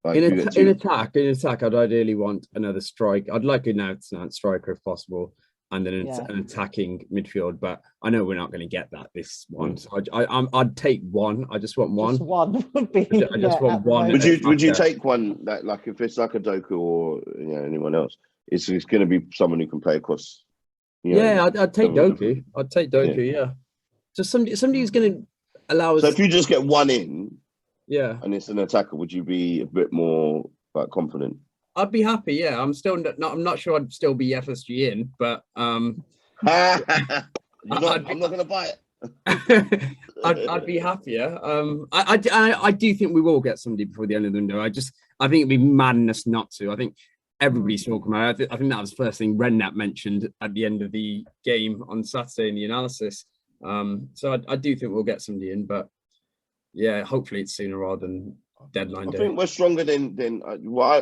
[SPEAKER 3] like,
[SPEAKER 2] in attack? I'd ideally want another strike. I'd like an out-and-out striker if possible, and then an attacking midfield. But I know we're not going to get that this one. So I'd take one. I just want one.
[SPEAKER 1] Just one would be.
[SPEAKER 2] I just want one.
[SPEAKER 3] Would you take one that, like, if it's like a Doku or anyone else, it's going to be someone who can play across.
[SPEAKER 2] I'd take Doku. I'd take Doku. Yeah. Just somebody who's going to allow us.
[SPEAKER 3] So if you just get one in,
[SPEAKER 2] and
[SPEAKER 3] it's an attacker, would you be a bit more like confident?
[SPEAKER 2] I'd be happy. Yeah, I'm not sure I'd still be FSG in, but
[SPEAKER 3] I'm not going to buy it.
[SPEAKER 2] I'd be happier. I do think we will get somebody before the end of the window. I think it'd be madness not to. I think everybody's talking about it. I think that was the first thing Redknapp mentioned at the end of the game on Saturday in the analysis. So I do think we'll get somebody in, but yeah, hopefully it's sooner rather than deadline day.
[SPEAKER 3] I think we're stronger than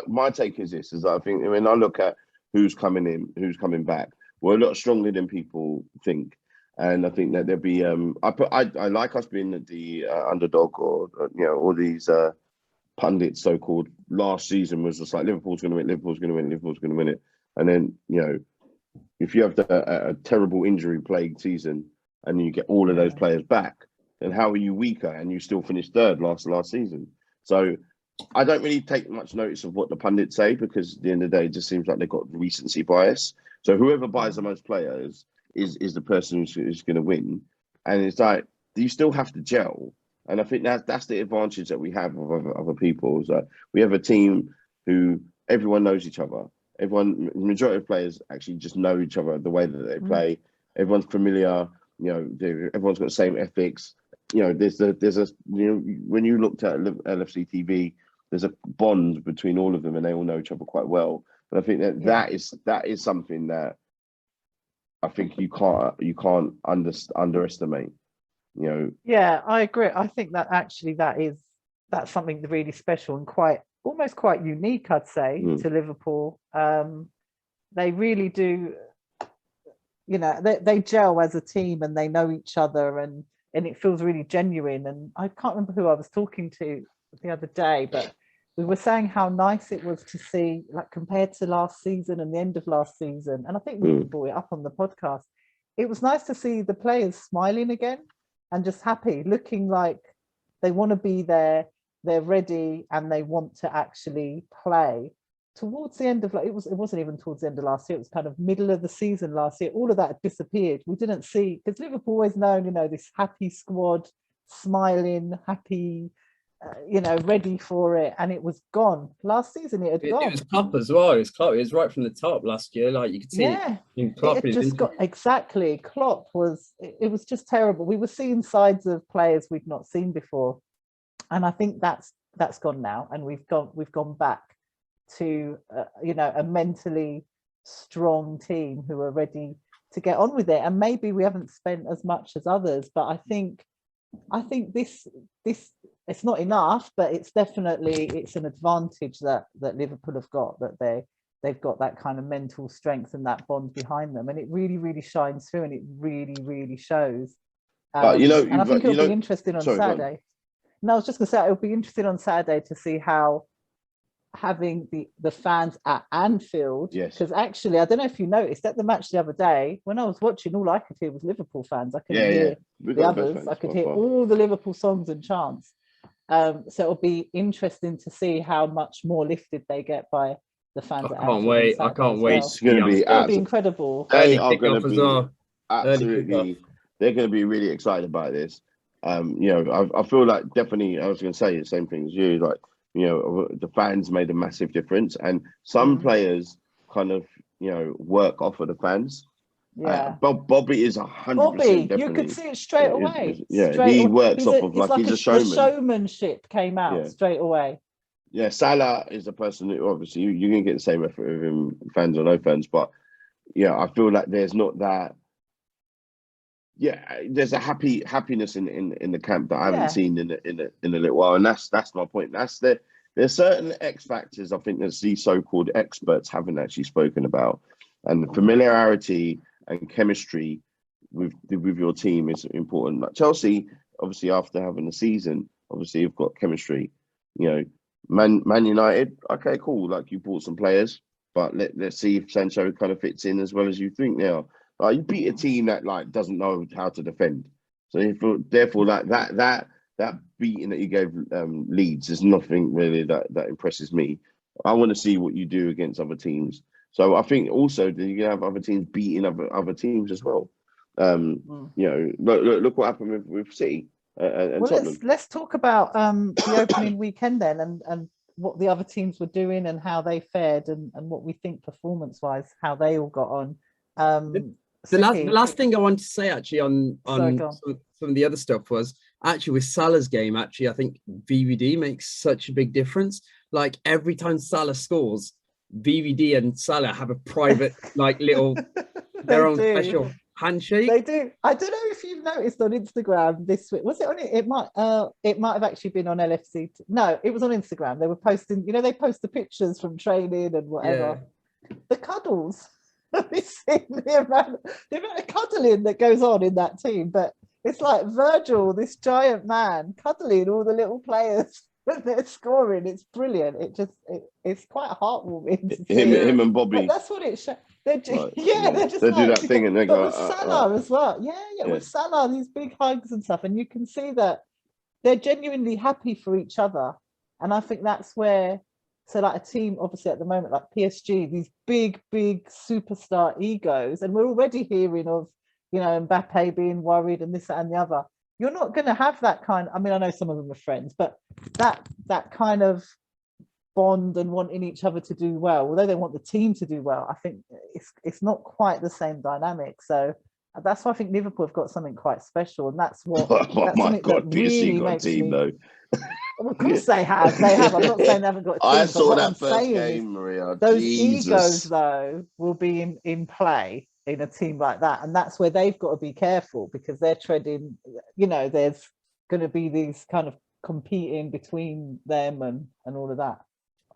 [SPEAKER 3] my take is this, is I think when I look at who's coming in, who's coming back, we're a lot stronger than people think. And I think that there'll be I like us being the underdog, or all these pundits so-called last season was just like Liverpool's going to win, Liverpool's going to win, Liverpool's going to win it. And then if you have a terrible injury plagued season and you get all of those players back, then how are you weaker and you still finish 3rd last season? So I don't really take much notice of what the pundits say, because at the end of the day, it just seems like they've got recency bias. So whoever buys the most players is the person who's going to win. And it's like, you still have to gel. And I think that's the advantage that we have of other people. So we have a team who everyone knows each other. The majority of players actually just know each other, the way that they play. Everyone's familiar. Everyone's got the same ethics. There's a when you looked at LFC TV, there's a bond between all of them, and they all know each other quite well. But I think that is something that I think you can't underestimate.
[SPEAKER 1] Yeah, I agree. I think that actually that's something really special and almost quite unique, I'd say, to Liverpool. They really do. They gel as a team and they know each other, and it feels really genuine. And I can't remember who I was talking to the other day, but we were saying how nice it was to see, like, compared to last season and the end of last season. And I think we brought it up on the podcast. It was nice to see the players smiling again and just happy, looking like they want to be there, they're ready, and they want to actually play. Towards the end of, it wasn't even towards the end of last year, it was kind of middle of the season last year, all of that disappeared. We didn't see, because Liverpool always known, this happy squad, smiling, happy, ready for it, and it was gone. Last season it had gone.
[SPEAKER 2] It was Klopp as well. It was right from the top last year. Like, you could see, Klopp
[SPEAKER 1] it just got exactly. Klopp was. It was just terrible. We were seeing sides of players we'd not seen before, and I think that's gone now, and we've gone back to a mentally strong team who are ready to get on with it. And maybe we haven't spent as much as others, but I think this it's not enough, but it's definitely, it's an advantage that Liverpool have got, that they've got that kind of mental strength and that bond behind them, and it really, really shines through, and it really, really shows. And I think it'll be interesting on Saturday. No, I was just going to say, it'll be interesting on Saturday to see how having the fans at Anfield, because actually, I don't know if you noticed at the match the other day, when I was watching, all I could hear was Liverpool fans. I couldn't hear the others. I could hear all the Liverpool songs and chants. So it'll be interesting to see how much more lifted they get by the fans.
[SPEAKER 2] I can't wait.
[SPEAKER 3] It's going to be
[SPEAKER 1] incredible.
[SPEAKER 3] They are going to be absolutely. They're going to be really excited about this. I feel like definitely. I was going to say the same thing as you. Like, the fans made a massive difference, and some players kind of work off of the fans.
[SPEAKER 1] Yeah,
[SPEAKER 3] Bobby is 100%.
[SPEAKER 1] You could see it straight away.
[SPEAKER 3] He works off of like he's a showman.
[SPEAKER 1] The showmanship came out straight away.
[SPEAKER 3] Yeah, Salah is a person who obviously you're gonna get the same effort with him, fans or no fans. But I feel like there's not that. Yeah, there's a happiness in the camp that I haven't seen in a little while, and that's my point. There's certain X factors I think that these so-called experts haven't actually spoken about, and familiarity and chemistry with your team is important. Like Chelsea, obviously after having a season, obviously you've got chemistry. Man United, okay, cool. Like you bought some players, but let's see if Sancho kind of fits in as well as you think now. You beat a team that like doesn't know how to defend, so therefore that beating that you gave Leeds is nothing really that impresses me. I want to see what you do against other teams. So I think also that you can have other teams beating other teams as well. Look what happened with City and Tottenham.
[SPEAKER 1] Let's talk about the opening weekend then, and what the other teams were doing and how they fared, and what we think performance-wise, how they all got on.
[SPEAKER 2] The last thing I want to say actually on some of the other stuff was actually with Salah's game. Actually, I think VVD makes such a big difference. Like every time Salah scores, VVD and Salah have a private like little their own special handshake.
[SPEAKER 1] They do. I don't know if you've noticed on Instagram this week. Was it on it? It might have actually been on LFC. No, it was on Instagram. They were posting. They post the pictures from training and whatever. Yeah. The cuddles. We've seen the amount of cuddling that goes on in that team, but it's like Virgil, this giant man, cuddling all the little players when they're scoring. It's brilliant. It's quite heartwarming.
[SPEAKER 3] Him and Bobby.
[SPEAKER 1] But that's what it shows. They do
[SPEAKER 3] that thing and they go.
[SPEAKER 1] With Salah as well. Yeah. With Salah, these big hugs and stuff, and you can see that they're genuinely happy for each other, and I think that's where. So like a team, obviously at the moment, like PSG, these big superstar egos, and we're already hearing of, Mbappe being worried and this, that, and the other. You're not going to have that kind. I mean, I know some of them are friends, but that kind of bond and wanting each other to do well, although they want the team to do well, I think it's not quite the same dynamic. So that's why I think Liverpool have got something quite special, and that's what.
[SPEAKER 3] Oh my God, PSG got a team though.
[SPEAKER 1] Well, of course they have. They have. I'm not saying they haven't got a team.
[SPEAKER 3] I saw that first game, Maria.
[SPEAKER 1] Those egos, though, will be in play in a team like that. And that's where they've got to be careful, because they're treading, there's going to be these kind of competing between them and all of that.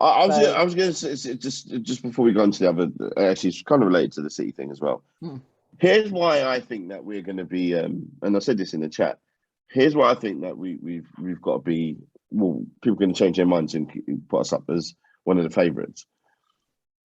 [SPEAKER 3] I was going to say, just before we go on to the other, actually, it's kind of related to the City thing as well. Here's why I think that we're going to be, and I said this in the chat, here's why I think that we've got to be, people are going to change their minds and put us up as one of the favourites.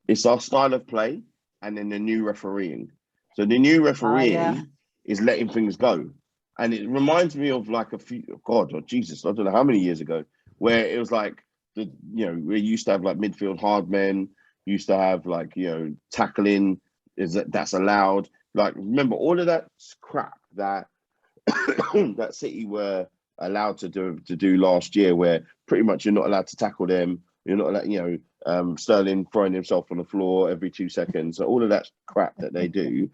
[SPEAKER 3] It's our style of play, and then the new refereeing. So the new refereeing is letting things go. And it reminds me of like I don't know how many years ago, where it was like, we used to have like midfield hard men, used to have like, tackling, that's allowed. Like, remember all of that crap that that City were allowed to do last year, where pretty much you're not allowed to tackle them. You're not allowed, Sterling throwing himself on the floor every 2 seconds. So all of that crap that they do,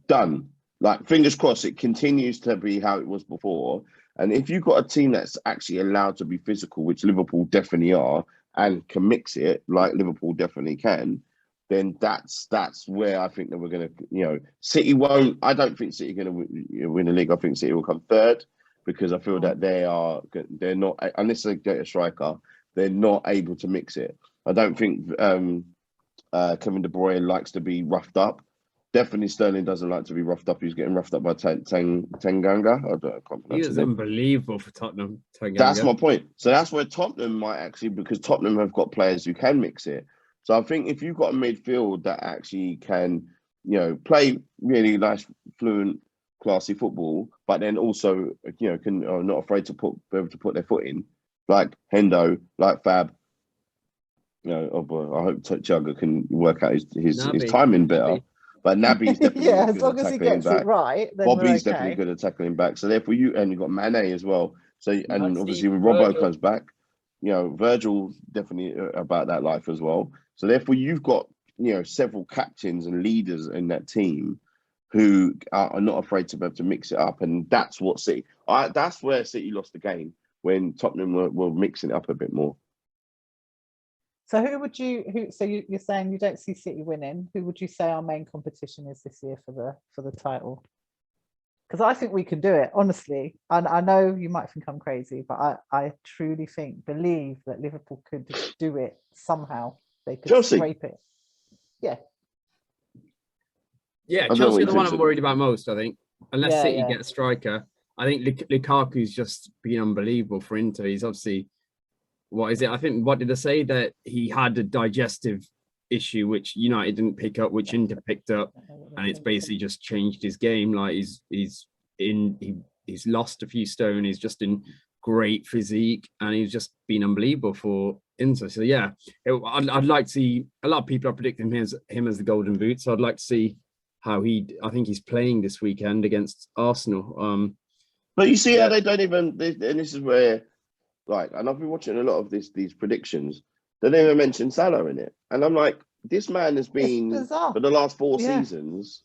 [SPEAKER 3] done. Like, fingers crossed, it continues to be how it was before. And if you've got a team that's actually allowed to be physical, which Liverpool definitely are, and can mix it like Liverpool definitely can, then that's where I think that we're going to, City won't. I don't think City are going to win the league. I think City will come third, because I feel that they're not, unless they get a striker, they're not able to mix it. I don't think Kevin De Bruyne likes to be roughed up. Definitely Sterling doesn't like to be roughed up. He's getting roughed up by Tanganga. I can't pronounce
[SPEAKER 2] He was unbelievable for Tottenham. Tanganga.
[SPEAKER 3] That's my point. So that's where Tottenham might actually, because Tottenham have got players who can mix it. So I think if you've got a midfield that actually can, play really nice, fluent, classy football, but then also, are not afraid to be able to put their foot in, like Hendo, like Fab. I hope Thiago can work out his timing better. But Naby's definitely
[SPEAKER 1] as long as he gets it right, then
[SPEAKER 3] Bobby's
[SPEAKER 1] okay.
[SPEAKER 3] definitely good at tackling back. So therefore, you've got Mane as well. So and obviously when
[SPEAKER 2] Virgil.
[SPEAKER 3] Robbo comes back, Virgil's definitely about that life as well. So therefore, you've got several captains and leaders in that team who are not afraid to be able to mix it up, and that's what City. That's where City lost the game, when Tottenham were mixing it up a bit more.
[SPEAKER 1] So you're saying you don't see City winning? Who would you say our main competition is this year for the title? Because I think we can do it, honestly. And I know you might think I'm crazy, but I truly believe that Liverpool could do it somehow. They could scrape it. Yeah.
[SPEAKER 2] Yeah, Chelsea are the one I'm worried about most, I think. Unless City get a striker. I think Lukaku's just been unbelievable for Inter. He's obviously... What is it? I think, what did I say? That he had a digestive issue, which United didn't pick up, which Inter picked up, and it's basically just changed his game. Like he's lost a few stone. He's just in great physique, and he's just been unbelievable for Inter. So yeah, I'd like to see. A lot of people are predicting him as the golden boot. So I'd like to see how I think he's playing this weekend against Arsenal.
[SPEAKER 3] But you see how they don't even. And this is where. And I've been watching a lot of these predictions. They don't even mention Salah in it. And I'm like, this man has been, for the last 4 seasons,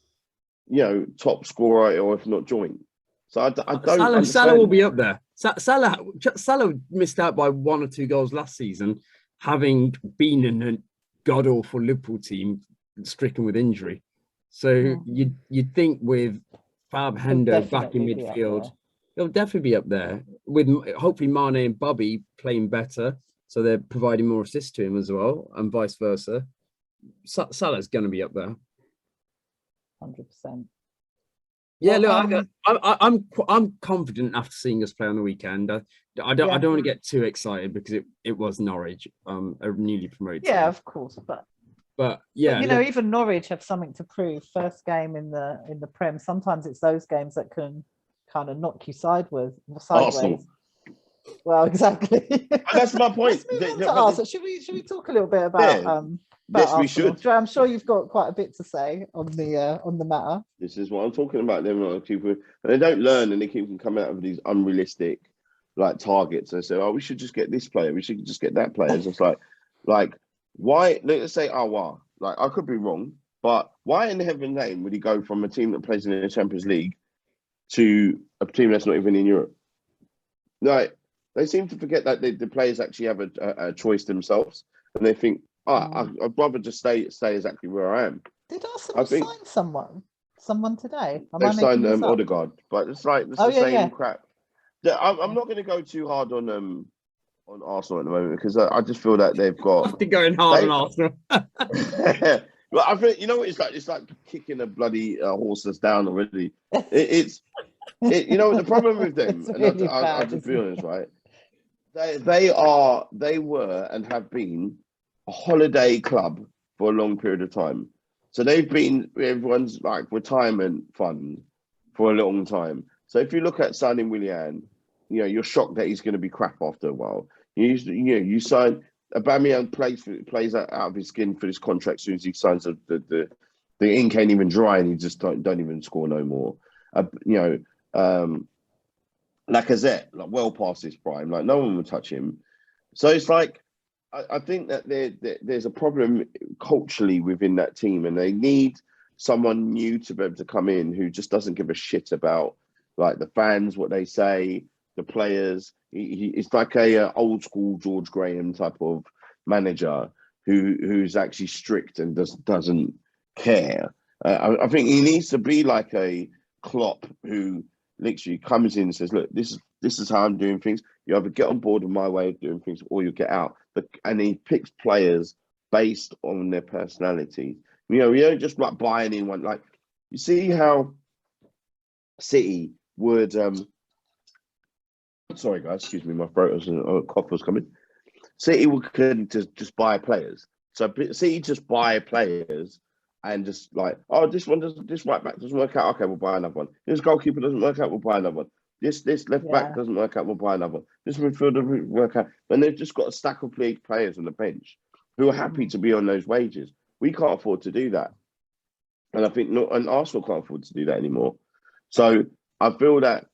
[SPEAKER 3] top scorer, or if not joint. So I don't understand.
[SPEAKER 2] Salah will be up there. Salah missed out by 1 or 2 goals last season, having been in a god-awful Liverpool team stricken with injury. So you'd think with Fab, Hendo back in midfield, he'll definitely be up there, with hopefully Mane and Bobby playing better, so they're providing more assists to him as well, and vice versa. Salah's going to be up there.
[SPEAKER 1] 100%.
[SPEAKER 2] Yeah, look, I'm confident after seeing us play on the weekend. I don't want to get too excited because it was Norwich, a newly promoted team.
[SPEAKER 1] Of course, but yeah, even Norwich have something to prove. First game in the Prem. Sometimes it's those games that can kind of knock you sideways.
[SPEAKER 3] Arsenal.
[SPEAKER 1] Well, exactly.
[SPEAKER 3] And that's my point.
[SPEAKER 1] Should we talk a little bit about
[SPEAKER 3] yes,
[SPEAKER 1] Arsenal?
[SPEAKER 3] we should.
[SPEAKER 1] I'm sure you've got quite a bit to say on the matter.
[SPEAKER 3] This is what I'm talking about. Them people, and they don't learn, and they keep coming out with these unrealistic targets. They say, "Oh, we should just get this player. We should just get that player." It's just like why? Let's say Aouar. I could be wrong, but why in heaven's name would he go from a team that plays in the Champions League to a team that's not even in Europe? They seem to forget that the players actually have a choice themselves, and they think, I'd rather just stay exactly where I am.
[SPEAKER 1] Did Arsenal sign someone today?
[SPEAKER 3] They've signed Odegaard, but it's the same crap. I'm not going to go too hard on Arsenal at the moment, because I just feel that they've got
[SPEAKER 2] going hard on Arsenal.
[SPEAKER 3] Well, I think it's like kicking a bloody horse that's down already. The problem with them, and I'll just be honest, right? They were and have been a holiday club for a long period of time. So they've been everyone's retirement fund for a long time. So if you look at signing Willian, you're shocked that he's going to be crap after a while. You sign Aubameyang plays out of his skin for this contract. As soon as he signs, the ink ain't even dry, and he just don't even score no more. Lacazette, well past his prime, no one will touch him. So it's I think that there's a problem culturally within that team, and they need someone new to be able to come in who just doesn't give a shit about the fans, what they say, the players. It's like a old school George Graham type of manager who's actually strict and doesn't care. I think he needs to be like a Klopp who literally comes in and says, "Look, this this is how I'm doing things. You either get on board with my way of doing things, or you get out. And he picks players based on their personality. You know, you don't just like buy anyone. Like, you see how City would. Sorry, guys, excuse me, my throat was cough was coming. City could just buy players. So City just buy players and just like, oh, this right back doesn't work out. Okay, we'll buy another one. This goalkeeper doesn't work out. We'll buy another one. This left back doesn't work out. We'll buy another one. This midfielder doesn't work out. And they've just got a stack of league players on the bench who are happy to be on those wages. We can't afford to do that, and I think and Arsenal can't afford to do that anymore. So I feel that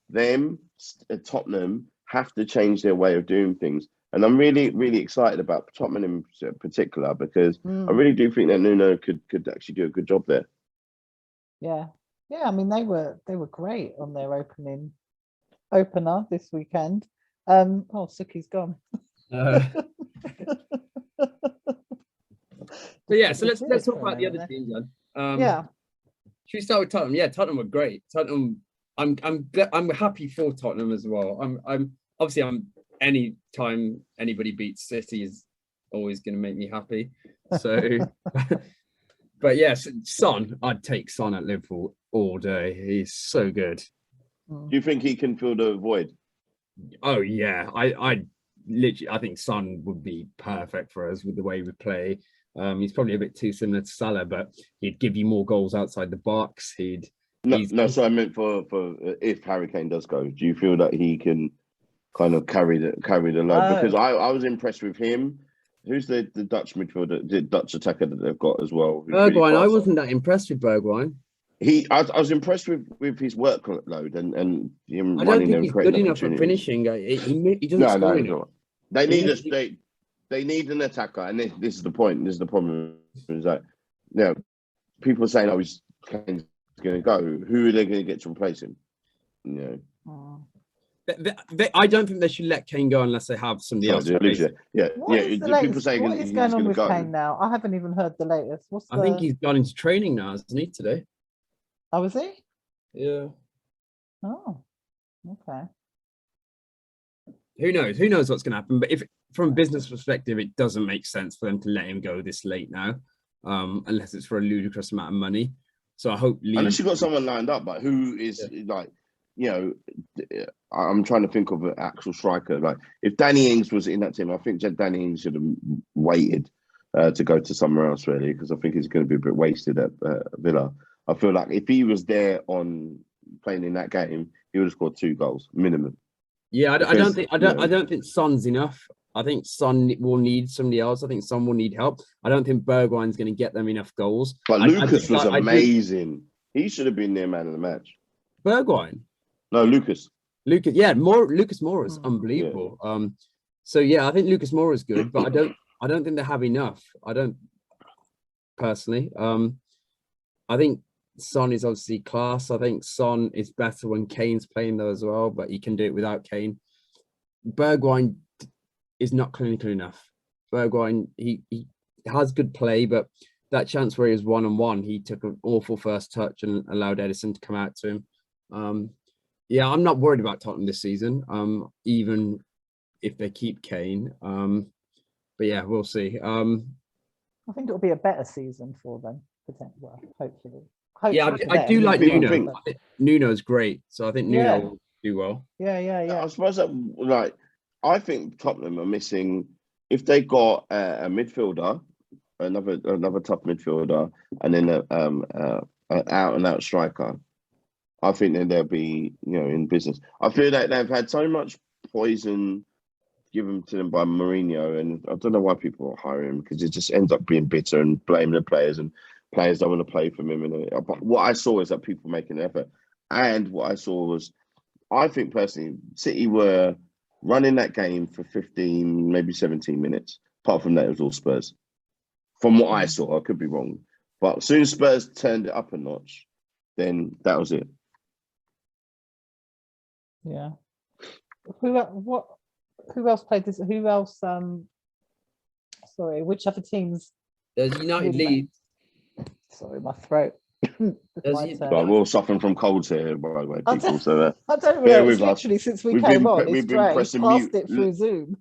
[SPEAKER 3] Tottenham have to change their way of doing things. And I'm really, really excited about Tottenham in particular, because I really do think that Nuno could actually do a good job there.
[SPEAKER 1] Yeah. I mean, they were great on their opener this weekend. Sukhy's gone.
[SPEAKER 2] But yeah, so let's talk about the other teams then. Should we start with Tottenham? Yeah, Tottenham were great. Tottenham, I'm happy for Tottenham as well. I'm any time anybody beats City is always going to make me happy. So, but yes, Son, I'd take Son at Liverpool all day. He's so good.
[SPEAKER 3] Do you think he can fill the void?
[SPEAKER 2] Oh yeah, I think Son would be perfect for us with the way we play. He's probably a bit too similar to Salah, but he'd give you more goals outside the box. So I meant for if Harry Kane does go, do you feel that he can kind of carry the load? Because I was impressed with him. Who's the Dutch midfielder, the Dutch attacker that they've got as well? Bergwijn. Really, I wasn't that impressed with Bergwijn. I was impressed with his workload and him. I don't think he's good enough for finishing. He doesn't score enough.
[SPEAKER 3] They need an attacker, and this is the point. This is the problem. Is that people are saying, "Oh, Kane's going to go." Who are they going to get to replace him?
[SPEAKER 2] I don't think they should let Kane go unless they have somebody else.
[SPEAKER 1] People saying what is going on with Kane now? I haven't even heard the latest.
[SPEAKER 2] I think he's gone into training now, hasn't he, today?
[SPEAKER 1] Oh, is he?
[SPEAKER 2] Yeah.
[SPEAKER 1] Oh, okay.
[SPEAKER 2] Who knows? Who knows what's going to happen? But if, from a business perspective, it doesn't make sense for them to let him go this late now, unless it's for a ludicrous amount of money. So I hope.
[SPEAKER 3] Unless you've got someone lined up, but who is I'm trying to think of an actual striker. Like if Danny Ings was in that team, I think Danny Ings should have waited to go to somewhere else, really, because I think he's going to be a bit wasted at Villa. I feel like if he was there on playing in that game, he would have scored 2 goals minimum.
[SPEAKER 2] Yeah, I don't think Son's enough. I think Son will need somebody else. I think Son will need help. I don't think Bergwijn's going to get them enough goals.
[SPEAKER 3] But Lucas was amazing. He should have been their man of the match.
[SPEAKER 2] Bergwijn?
[SPEAKER 3] No, Lucas.
[SPEAKER 2] Yeah, Lucas Moura is unbelievable. Yeah. So yeah, I think Lucas Moura is good, but I don't think they have enough. I don't personally. I think Son is obviously class. I think Son is better when Kane's playing though as well, but he can do it without Kane. Bergwijn is not clinical enough. Bergwijn, he has good play, but that chance where he was 1-on-1, he took an awful first touch and allowed Edison to come out to him. Yeah, I'm not worried about Tottenham this season, even if they keep Kane. But yeah, we'll see.
[SPEAKER 1] I think it'll be a better season for them, hopefully.
[SPEAKER 2] Yeah, I do like Nuno. I think Nuno's great, so I think Nuno will do well.
[SPEAKER 1] Yeah.
[SPEAKER 3] I suppose that, I think Tottenham are missing, if they got a midfielder, another tough midfielder, and then an out and out striker. I think that they'll be, in business. I feel that they've had so much poison given to them by Mourinho, and I don't know why people are hiring him, because it just ends up being bitter and blaming the players, and players don't want to play for him. But what I saw is that people making an effort, and what I saw was, I think personally, City were running that game for 15, maybe 17 minutes. Apart from that, it was all Spurs. From what I saw, I could be wrong, but as soon as Spurs turned it up a notch, then that was it.
[SPEAKER 1] Yeah. Who else played this? Who else? Sorry, which other teams?
[SPEAKER 2] There's United Leeds.
[SPEAKER 1] Sorry, my throat.
[SPEAKER 2] Does
[SPEAKER 1] My
[SPEAKER 2] he-
[SPEAKER 1] turn.
[SPEAKER 3] Right, we're all suffering from colds here, by the way,
[SPEAKER 1] I
[SPEAKER 3] people.
[SPEAKER 1] don't,
[SPEAKER 3] So
[SPEAKER 1] I don't
[SPEAKER 3] bear
[SPEAKER 1] know. It's
[SPEAKER 3] with us.
[SPEAKER 1] literally since we
[SPEAKER 3] We've
[SPEAKER 1] came
[SPEAKER 3] been
[SPEAKER 1] on. It's
[SPEAKER 3] we've been
[SPEAKER 1] Dre
[SPEAKER 3] pressing
[SPEAKER 1] passed
[SPEAKER 3] mute,
[SPEAKER 1] it through Zoom.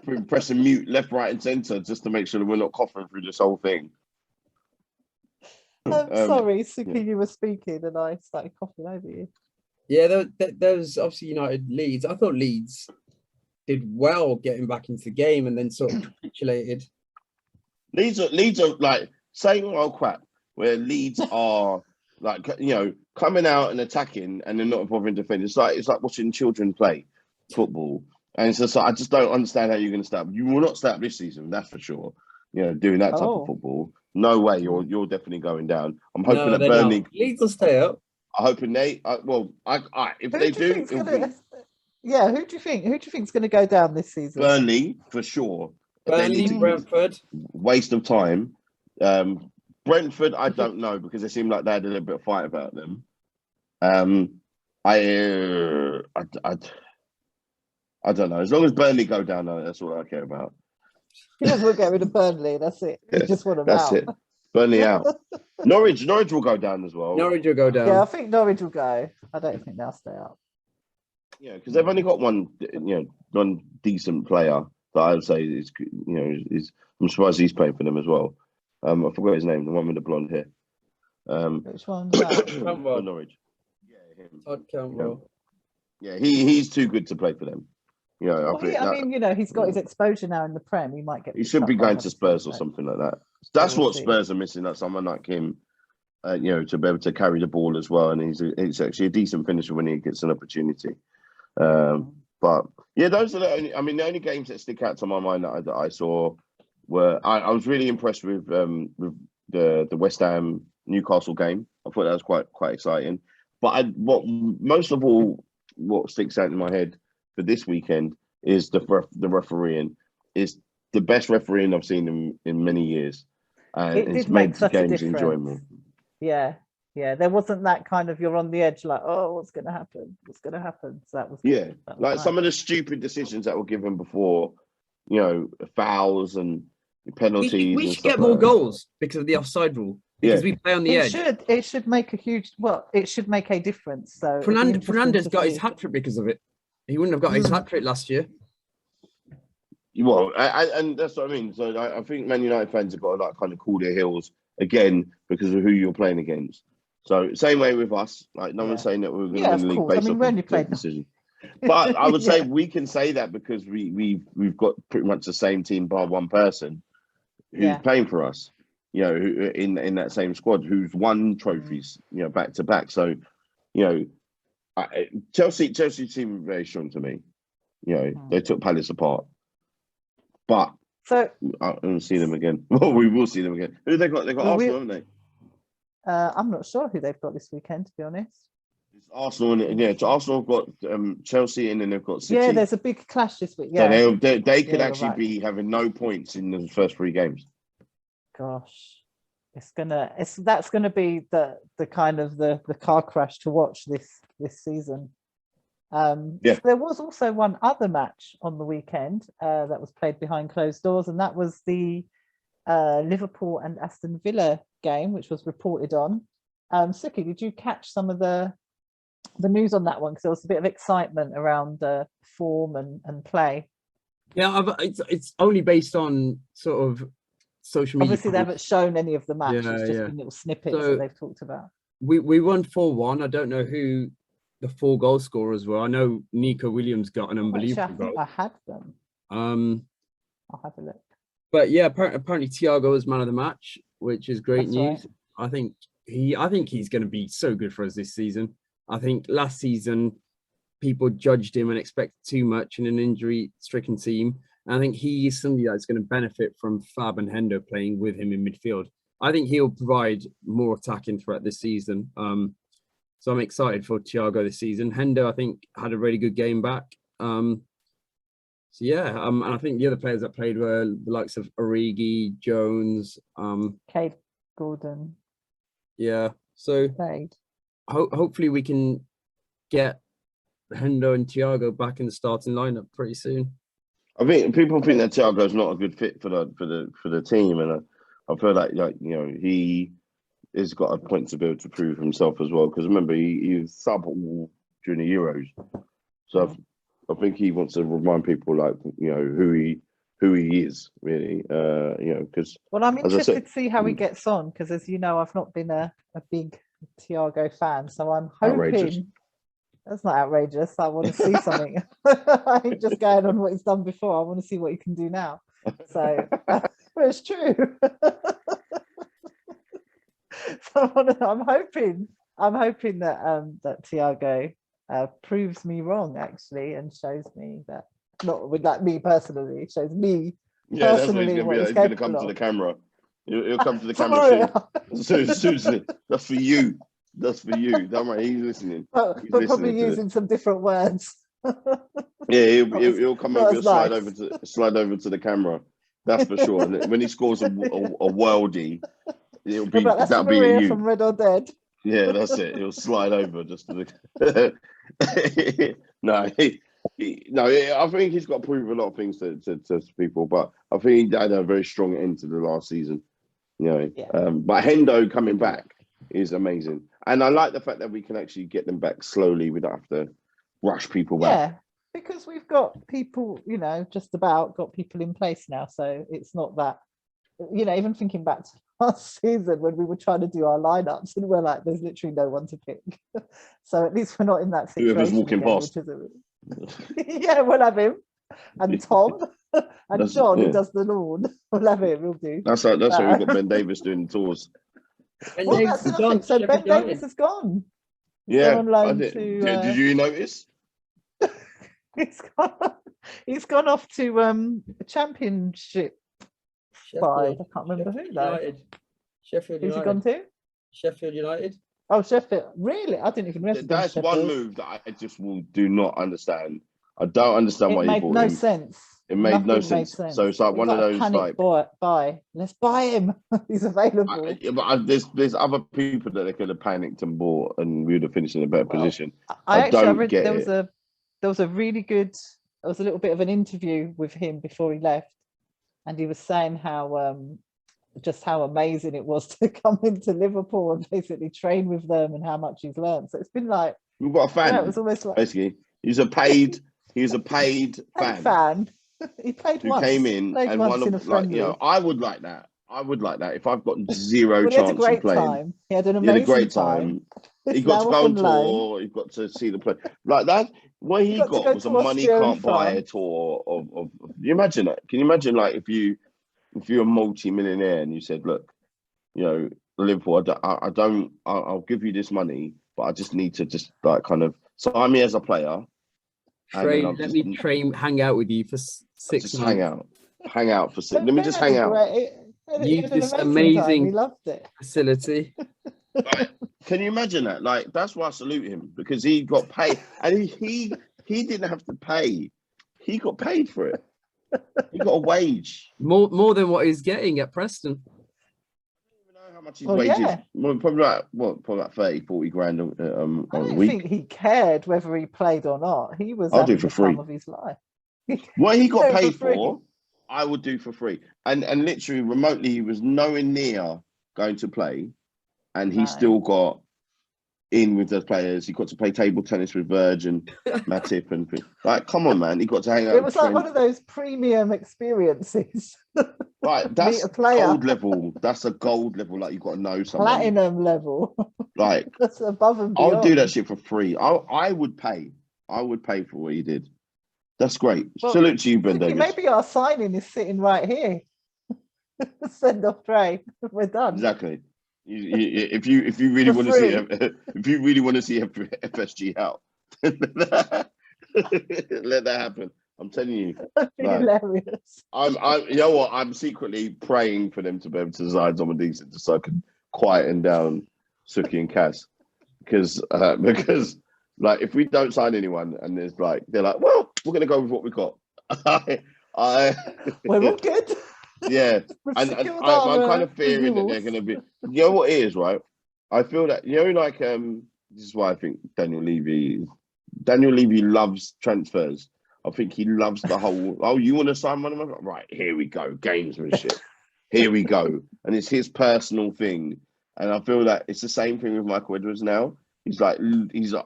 [SPEAKER 3] been pressing mute left, right, and centre just to make sure that we're not coughing through this whole thing.
[SPEAKER 1] I'm sorry, Sukhy,
[SPEAKER 3] yeah.
[SPEAKER 1] you were speaking and I started coughing over you.
[SPEAKER 2] Yeah, there was obviously United Leeds. I thought Leeds did well getting back into the game and then sort of capitulated.
[SPEAKER 3] Leeds are like saying old crap where Leeds are like, you know, coming out and attacking and they're not bothering defending. It's like watching children play football. And it's just like, I just don't understand how you're going to start. You will not start this season, that's for sure. You know, doing that type of football. No way, you're definitely going down. I'm hoping that Burnley.
[SPEAKER 2] Not. Leeds will stay up.
[SPEAKER 3] I'm hoping they. If
[SPEAKER 1] Who
[SPEAKER 3] they
[SPEAKER 1] do you
[SPEAKER 3] do,
[SPEAKER 1] think's gonna, yeah, who do you think's going to go down this season?
[SPEAKER 3] Burnley for sure.
[SPEAKER 2] Burnley, Brentford.
[SPEAKER 3] Waste of time. Brentford, I don't know because they seem like they had a little bit of fight about them. I don't know. As long as Burnley go down, that's all I care about.
[SPEAKER 1] You just want to get rid of Burnley. That's it. You just want them
[SPEAKER 3] That's
[SPEAKER 1] out.
[SPEAKER 3] it. Burnley out. Norwich will go down as well.
[SPEAKER 2] Norwich will go down.
[SPEAKER 1] Yeah, I think Norwich will go. I don't think they'll stay up.
[SPEAKER 3] Yeah, because they've only got one decent player that I would say is I'm surprised he's playing for them as well. I forgot his name, the one with the blonde hair.
[SPEAKER 1] Which one's that?
[SPEAKER 3] For Norwich. Yeah, him.
[SPEAKER 2] Todd Campbell.
[SPEAKER 3] Yeah, he's too good to play for them. You know,
[SPEAKER 1] he's got his exposure now in the Prem. He might get.
[SPEAKER 3] He should be going to Spurs or something like that. That's what Spurs are missing. That someone like him, to be able to carry the ball as well. And he's actually a decent finisher when he gets an opportunity. But yeah, those are the only games that stick out to my mind that I saw were I was really impressed with the West Ham Newcastle game. I thought that was quite exciting. But what sticks out in my head for this weekend is the refereeing. Is the best refereeing I've seen in many years, and it's made the games enjoyable.
[SPEAKER 1] Yeah. There wasn't that kind of you're on the edge, like, oh, what's going to happen? What's going to happen? So that was
[SPEAKER 3] like
[SPEAKER 1] nice.
[SPEAKER 3] some of the stupid decisions that were given before, fouls and penalties.
[SPEAKER 2] We should get more goals because of the offside rule. Because we play on the edge.
[SPEAKER 1] It should make a difference. So
[SPEAKER 2] Fernandez got his hat trick because of it. He wouldn't have got his hat trick last year.
[SPEAKER 3] Well, and that's what I mean. So I think Man United fans have got to kind of cool their heels again because of who you're playing against. So same way with us. Like no one's saying that we're going to win the league based on the decision. But I would say we can say that because we've got pretty much the same team bar one person who's playing for us. Who in that same squad who's won trophies, back to back. So, Chelsea seem very strong to me. They took Palace apart, but I don't see them again. Well, we will see them again. Who they got? They got Arsenal, haven't they?
[SPEAKER 1] I'm not sure who they've got this weekend, to be honest.
[SPEAKER 3] It's Arsenal, Arsenal have got Chelsea, and then they've got City.
[SPEAKER 1] Yeah, there's a big clash this week. Yeah,
[SPEAKER 3] so they could actually be having no points in the first 3 games.
[SPEAKER 1] Gosh, that's gonna be the kind of the car crash to watch this season. There was also one other match on the weekend that was played behind closed doors, and that was the Liverpool and Aston Villa game, which was reported on. Sukhy, did you catch some of the news on that one? Because there was a bit of excitement around form and play.
[SPEAKER 2] Yeah, it's only based on sort of social media.
[SPEAKER 1] Obviously, they haven't shown any of the match. It's just been little snippets that they've talked about.
[SPEAKER 2] We won 4-1. I don't know who the 4 goal scorers were. I know Nico Williams got an unbelievable goal.
[SPEAKER 1] I had them. I'll have a look.
[SPEAKER 2] But yeah, apparently Thiago was man of the match, which is great news.
[SPEAKER 1] Right.
[SPEAKER 2] I think he's going to be so good for us this season. I think last season people judged him and expected too much in an injury-stricken team. And I think he is somebody that's going to benefit from Fab and Hendo playing with him in midfield. I think he'll provide more attacking threat this season. So I'm excited for Thiago this season. Hendo, I think, had a really good game back. And I think the other players that played were the likes of Origi, Jones,
[SPEAKER 1] Cade Gordon.
[SPEAKER 2] Yeah, so hopefully we can get Hendo and Thiago back in the starting lineup pretty soon.
[SPEAKER 3] I think people think that Thiago's not a good fit for the team, and I feel like he's got a point to be able to prove himself as well. Because remember, he was sub all during the Euros, so I think he wants to remind people, like, you know, who he is really. You know, because
[SPEAKER 1] I'm interested to see how he gets on, because as you know, I've not been a big Thiago fan, so I'm hoping.
[SPEAKER 3] Outrageous.
[SPEAKER 1] That's not outrageous. I want to see something. I ain't just going on what he's done before. I want to see what he can do now. So it's true. So I'm hoping that Thiago proves me wrong, actually, and shows me that, not with like me personally, shows me personally what he's
[SPEAKER 3] going to come to the camera. He'll come to the camera soon. That's for you. That's for you. Don't worry, he's listening.
[SPEAKER 1] But probably using some different words.
[SPEAKER 3] Yeah, he'll come over and slide over to the camera. That's for sure. And when he scores a worldie, that'll be
[SPEAKER 1] Maria
[SPEAKER 3] you
[SPEAKER 1] from Red or Dead.
[SPEAKER 3] Yeah, that's it. He'll slide over just to the. No, I think he's got to prove a lot of things to people, but I think he had a very strong end to the last season. You know, but Hendo coming back is amazing, and I like the fact that we can actually get them back slowly. We don't have to rush people back.
[SPEAKER 1] Yeah, because we've got people, you know, just about got people in place now, so it's not that, you know, even thinking back to last season when we were trying to do our lineups and we're like, there's literally no one to pick. So at least we're not in that situation.
[SPEAKER 3] Whoever's walking past.
[SPEAKER 1] Yeah, we'll have him. And Tom and John, who does the lawn. We'll have him, we'll do.
[SPEAKER 3] That's how we've got Ben Davis doing the tours.
[SPEAKER 1] Well, that's nothing. So Ben Davis is gone.
[SPEAKER 3] Yeah.
[SPEAKER 1] On loan
[SPEAKER 3] did you notice?
[SPEAKER 1] He's gone off to a championship side. I can't remember who though.
[SPEAKER 2] Sheffield United.
[SPEAKER 1] Who's he gone to?
[SPEAKER 2] Sheffield United.
[SPEAKER 1] Oh, Sheffield. Really? I didn't even realize.
[SPEAKER 3] That's one move that I just do not understand. I don't understand why he bought him.
[SPEAKER 1] It made no sense.
[SPEAKER 3] It made no sense. So it's like one of those like
[SPEAKER 1] buy. Let's buy him. He's available.
[SPEAKER 3] But there's other people that they could have panicked and bought, and we would have finished in a better position.
[SPEAKER 1] I read there was a really good. There was a little bit of an interview with him before he left, and he was saying how just how amazing it was to come into Liverpool and basically train with them, and how much he's learned. So it's been like,
[SPEAKER 3] we've got a fan.
[SPEAKER 1] Yeah, it was almost like
[SPEAKER 3] basically he's a paid fan.
[SPEAKER 1] He played
[SPEAKER 3] who
[SPEAKER 1] once.
[SPEAKER 3] came in and
[SPEAKER 1] once
[SPEAKER 3] one
[SPEAKER 1] in a
[SPEAKER 3] of, like, you know, I would like that if I've got zero chance of playing.
[SPEAKER 1] Time. He had an amazing
[SPEAKER 3] great time. He got to go on tour. He got to see the play like that. What he got was a money can't buy a tour of. Can you imagine that? Can you imagine, like, if you're a multi-millionaire and you said, look, you know, Liverpool, I'll give you this money, but I just need to just like kind of sign me as a player.
[SPEAKER 2] Let me hang out with you for 6 months.
[SPEAKER 3] Hang out for 6. Let me just hang out.
[SPEAKER 2] Use this amazing facility.
[SPEAKER 3] Like, can you imagine that? Like, that's why I salute him, because he got paid, and he didn't have to pay. He got paid for it. He got a wage.
[SPEAKER 2] More than what he's getting at Preston.
[SPEAKER 3] How much his wages? Yeah. Well, probably like 30, 40 grand a week.
[SPEAKER 1] I don't think he cared whether he played or not. He was
[SPEAKER 3] I'll do for free.
[SPEAKER 1] Time of his life.
[SPEAKER 3] What he got paid for, I would do for free. And literally remotely, he was nowhere near going to play, and he still got in with the players. He got to play table tennis with Verge and Matip, and like, come on, man, he got to hang out.
[SPEAKER 1] It was like one of those premium experiences.
[SPEAKER 3] Right, that's gold level. That's a gold level. Like, you've got to know someone.
[SPEAKER 1] Platinum level.
[SPEAKER 3] Like,
[SPEAKER 1] that's above and beyond.
[SPEAKER 3] I'll do that shit for free. I would pay. I would pay for what he did. That's great. Well, salute to you, Ben Davis.
[SPEAKER 1] Maybe our signing is sitting right here. Send off Trey. We're done.
[SPEAKER 3] Exactly. If you really want to see FSG out, let that happen. I'm telling you.
[SPEAKER 1] Hilarious.
[SPEAKER 3] You know what? I'm secretly praying for them to be able to design someone decent, just so I can quieten down Sukhy and Cass, because like, if we don't sign anyone and they're like, well, we're gonna go with what we got.
[SPEAKER 1] We're all good.
[SPEAKER 3] Yeah, and I'm kind of fearing that they're gonna be. You know what it is, right? I feel that, you know, like, this is why I think Daniel Levy loves transfers. I think he loves the whole, oh, you want to sign one of them? Right, here we go, gamesmanship. Here we go. And it's his personal thing. And I feel that it's the same thing with Michael Edwards now. He's like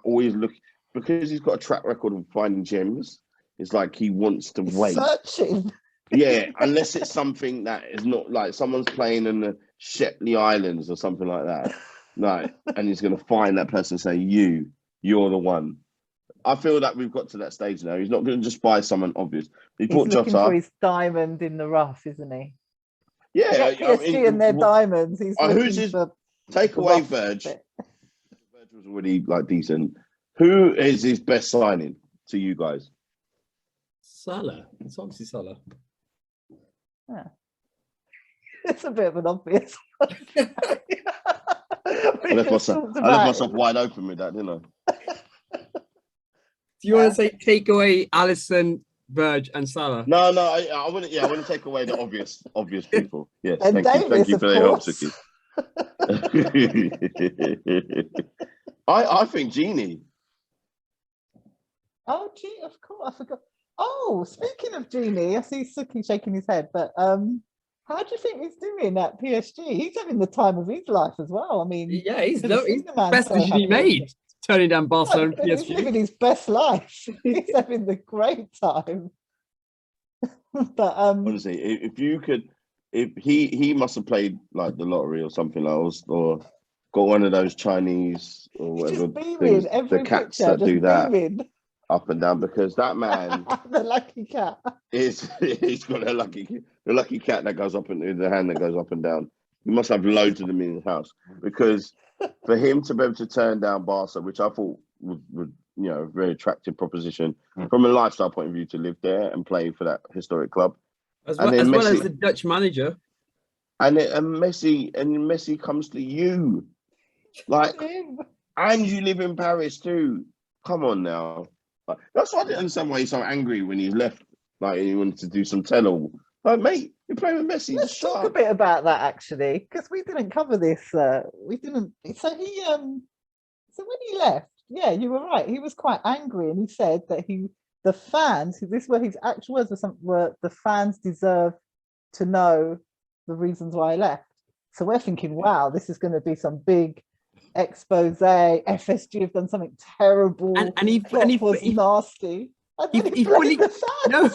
[SPEAKER 3] always looking, because he's got a track record of finding gems. It's like he wants to wait.
[SPEAKER 1] Searching.
[SPEAKER 3] Yeah, unless it's something that is not like someone's playing in the Shetland Islands or something like that. No, and he's going to find that person and say, you're the one. I feel that we've got to that stage now. He's not going to just buy someone obvious.
[SPEAKER 1] He's looking for his diamond in the rough, isn't he?
[SPEAKER 3] Yeah,
[SPEAKER 1] PSG and their diamonds. He's
[SPEAKER 3] who's his take away Verge? Verge was already like decent. Who is his best signing to you guys?
[SPEAKER 2] Salah. It's obviously Salah.
[SPEAKER 1] Yeah. It's a bit of an obvious one.
[SPEAKER 3] I left myself wide open with that, didn't I?
[SPEAKER 2] Do you want to say take away Alisson, Verge, and Salah?
[SPEAKER 3] No, I wouldn't. Yeah, I want to take away the obvious people. Yes,
[SPEAKER 1] and
[SPEAKER 3] thank you for the help, Sukhy. I think Gini.
[SPEAKER 1] Oh, gee, of course, I forgot. Oh, speaking of Gini, I see Sukhy shaking his head, but how do you think he's doing at PSG? He's having the time of his life as well. I mean,
[SPEAKER 2] yeah, he's the best decision he made, turning down Barcelona and PSG.
[SPEAKER 1] He's living his best life. He's having the great time. But
[SPEAKER 3] honestly, if he must have played like the lottery or something else, or got one of those Chinese or whatever things, the cats that do that up and down, because that man
[SPEAKER 1] the lucky cat
[SPEAKER 3] he's got the lucky cat that goes up and the hand that goes up and down. He must have loads of them in his house, because for him to be able to turn down Barca, which I thought would a very attractive proposition from a lifestyle point of view, to live there and play for that historic club,
[SPEAKER 2] as well as the Dutch manager,
[SPEAKER 3] and Messi comes to you, like, and you live in Paris too. Come on now. That's why I didn't understand why he's so angry when he left. Like, he wanted to do some tell-all. Like, mate, you're playing with Messi.
[SPEAKER 1] Let's talk a bit about that, actually, because we didn't cover this. We didn't. So when he left, yeah, you were right. He was quite angry, and he said that the fans. This were his actual words. Were the fans deserve to know the reasons why I left. So we're thinking, wow, this is going to be some big expose. FSG have done something terrible, and he was nasty. And then he blamed the fans.
[SPEAKER 2] No,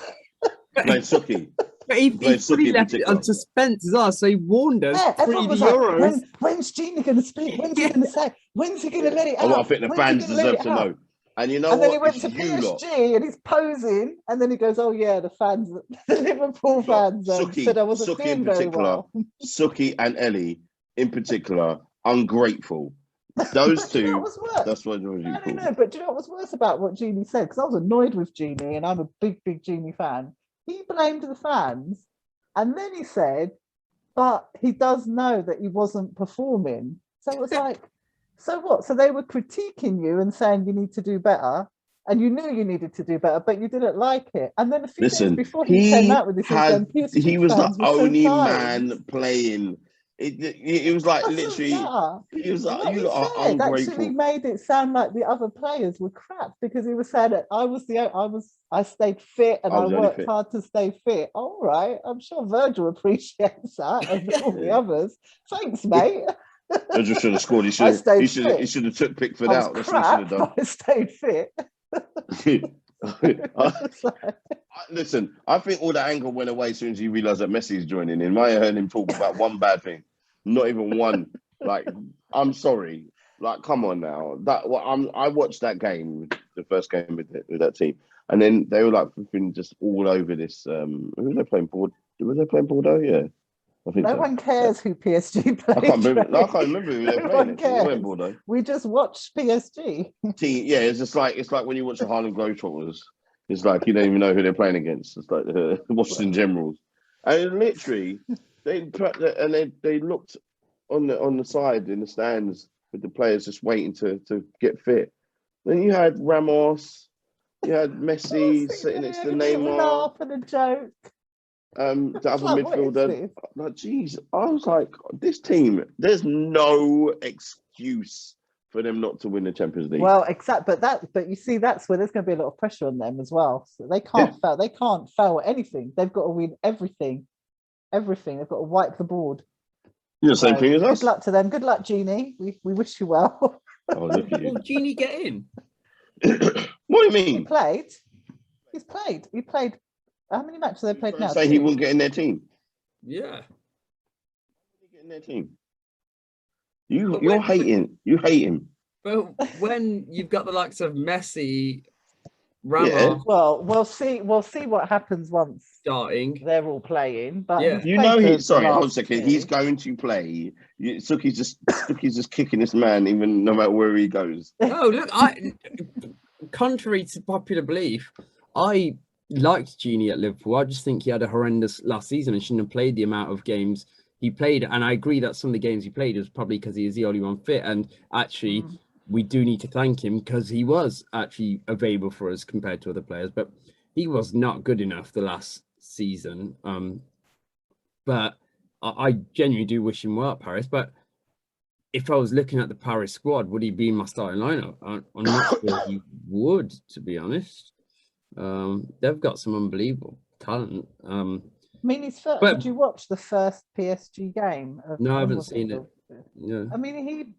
[SPEAKER 3] played Sukhy.
[SPEAKER 2] But he fully left it on suspense as well. So he warned us.
[SPEAKER 1] Yeah, everyone was like, when's Gini going to speak? When's he going to say? When's he going to let it out?
[SPEAKER 3] I think the fans deserve to know. And you know
[SPEAKER 1] and
[SPEAKER 3] what?
[SPEAKER 1] Then he went to PSG and he's posing, and then he goes, "Oh yeah, the fans, the Liverpool fans said I wasn't doing very well."
[SPEAKER 3] Sukhy and Ellie, in particular, ungrateful. Those two.
[SPEAKER 1] You know what was worse?
[SPEAKER 3] That's what was
[SPEAKER 1] No. But do you know what was worse about what Gini said? Because I was annoyed with Gini, and I'm a big Gini fan. He blamed the fans, and then he said, "But he does know that he wasn't performing." So it was like. So what? So they were critiquing you and saying you need to do better, and you knew you needed to do better, but you didn't like it. And then a few days before he came out with this,
[SPEAKER 3] he was the only man playing. It was like literally. He was like, "You are ungrateful."
[SPEAKER 1] Actually made it sound like the other players were crap, because he was saying that I stayed fit and I worked hard to stay fit. All right, I'm sure Virgil appreciates that, and all the others. Thanks, mate.
[SPEAKER 3] Virgil should have scored. He should have took Pickford out. That's what he should have done.
[SPEAKER 1] I stayed fit.
[SPEAKER 3] Listen, I think all the anger went away as soon as he realised that Messi's joining in. I heard him talk about one bad thing, not even one. Like, I'm sorry. Like, come on now. I watched that game, the first game with that team, and then they were like just all over this. Who was they playing? Was they playing Bordeaux? Yeah.
[SPEAKER 1] No one cares who PSG plays.
[SPEAKER 3] I can't remember who they're playing. Cares.
[SPEAKER 1] We just watched PSG.
[SPEAKER 3] Yeah, it's like when you watch the Harlem Globetrotters. It's like you don't even know who they're playing against. It's like the Washington Generals, and literally they looked on the side in the stands with the players just waiting to get fit. Then you had Ramos, you had Messi sitting next to Neymar.
[SPEAKER 1] Laugh and a joke.
[SPEAKER 3] The other midfielder, like, geez, I was like, this team, there's no excuse for them not to win the Champions League.
[SPEAKER 1] Well, but you see, that's where there's going to be a lot of pressure on them as well. So they can't fail. They can't fail at anything. They've got to win everything. They've got to wipe the board.
[SPEAKER 3] You're the same thing as us.
[SPEAKER 1] Good luck to them. Good luck, Gini. We wish you well.
[SPEAKER 3] Oh, look at you.
[SPEAKER 2] Will Gini get in?
[SPEAKER 3] What do you mean?
[SPEAKER 1] He played. He's played. He played. How many matches have they played now?
[SPEAKER 3] Say he wouldn't get in their team.
[SPEAKER 2] Yeah.
[SPEAKER 3] Get in their team. You're hating. You hate him.
[SPEAKER 2] But when you've got the likes of Messi, Ramos,
[SPEAKER 3] Yeah.
[SPEAKER 1] Well, we'll see what happens once
[SPEAKER 2] starting.
[SPEAKER 1] they're all playing. But
[SPEAKER 2] Yeah.
[SPEAKER 1] he's
[SPEAKER 3] You
[SPEAKER 1] played
[SPEAKER 3] know,
[SPEAKER 1] the
[SPEAKER 3] sorry, hold a
[SPEAKER 1] last
[SPEAKER 3] second.
[SPEAKER 1] two.
[SPEAKER 3] He's going to play. Sukhy's just kicking this man, even no matter where he goes.
[SPEAKER 2] No, look, contrary to popular belief, I liked Gini at Liverpool. I just think he had a horrendous last season and shouldn't have played the amount of games he played. And I agree that some of the games he played was probably because he was the only one fit. And actually, we do need to thank him because he was actually available for us compared to other players. But he was not good enough the last season. But I genuinely do wish him well at Paris. But if I was looking at the Paris squad, would he be in my starting lineup? I'm not sure he would, to be honest. They've got some unbelievable talent. I
[SPEAKER 1] mean, did you watch the first PSG game?
[SPEAKER 2] No, I haven't seen it.
[SPEAKER 1] Yeah. I mean,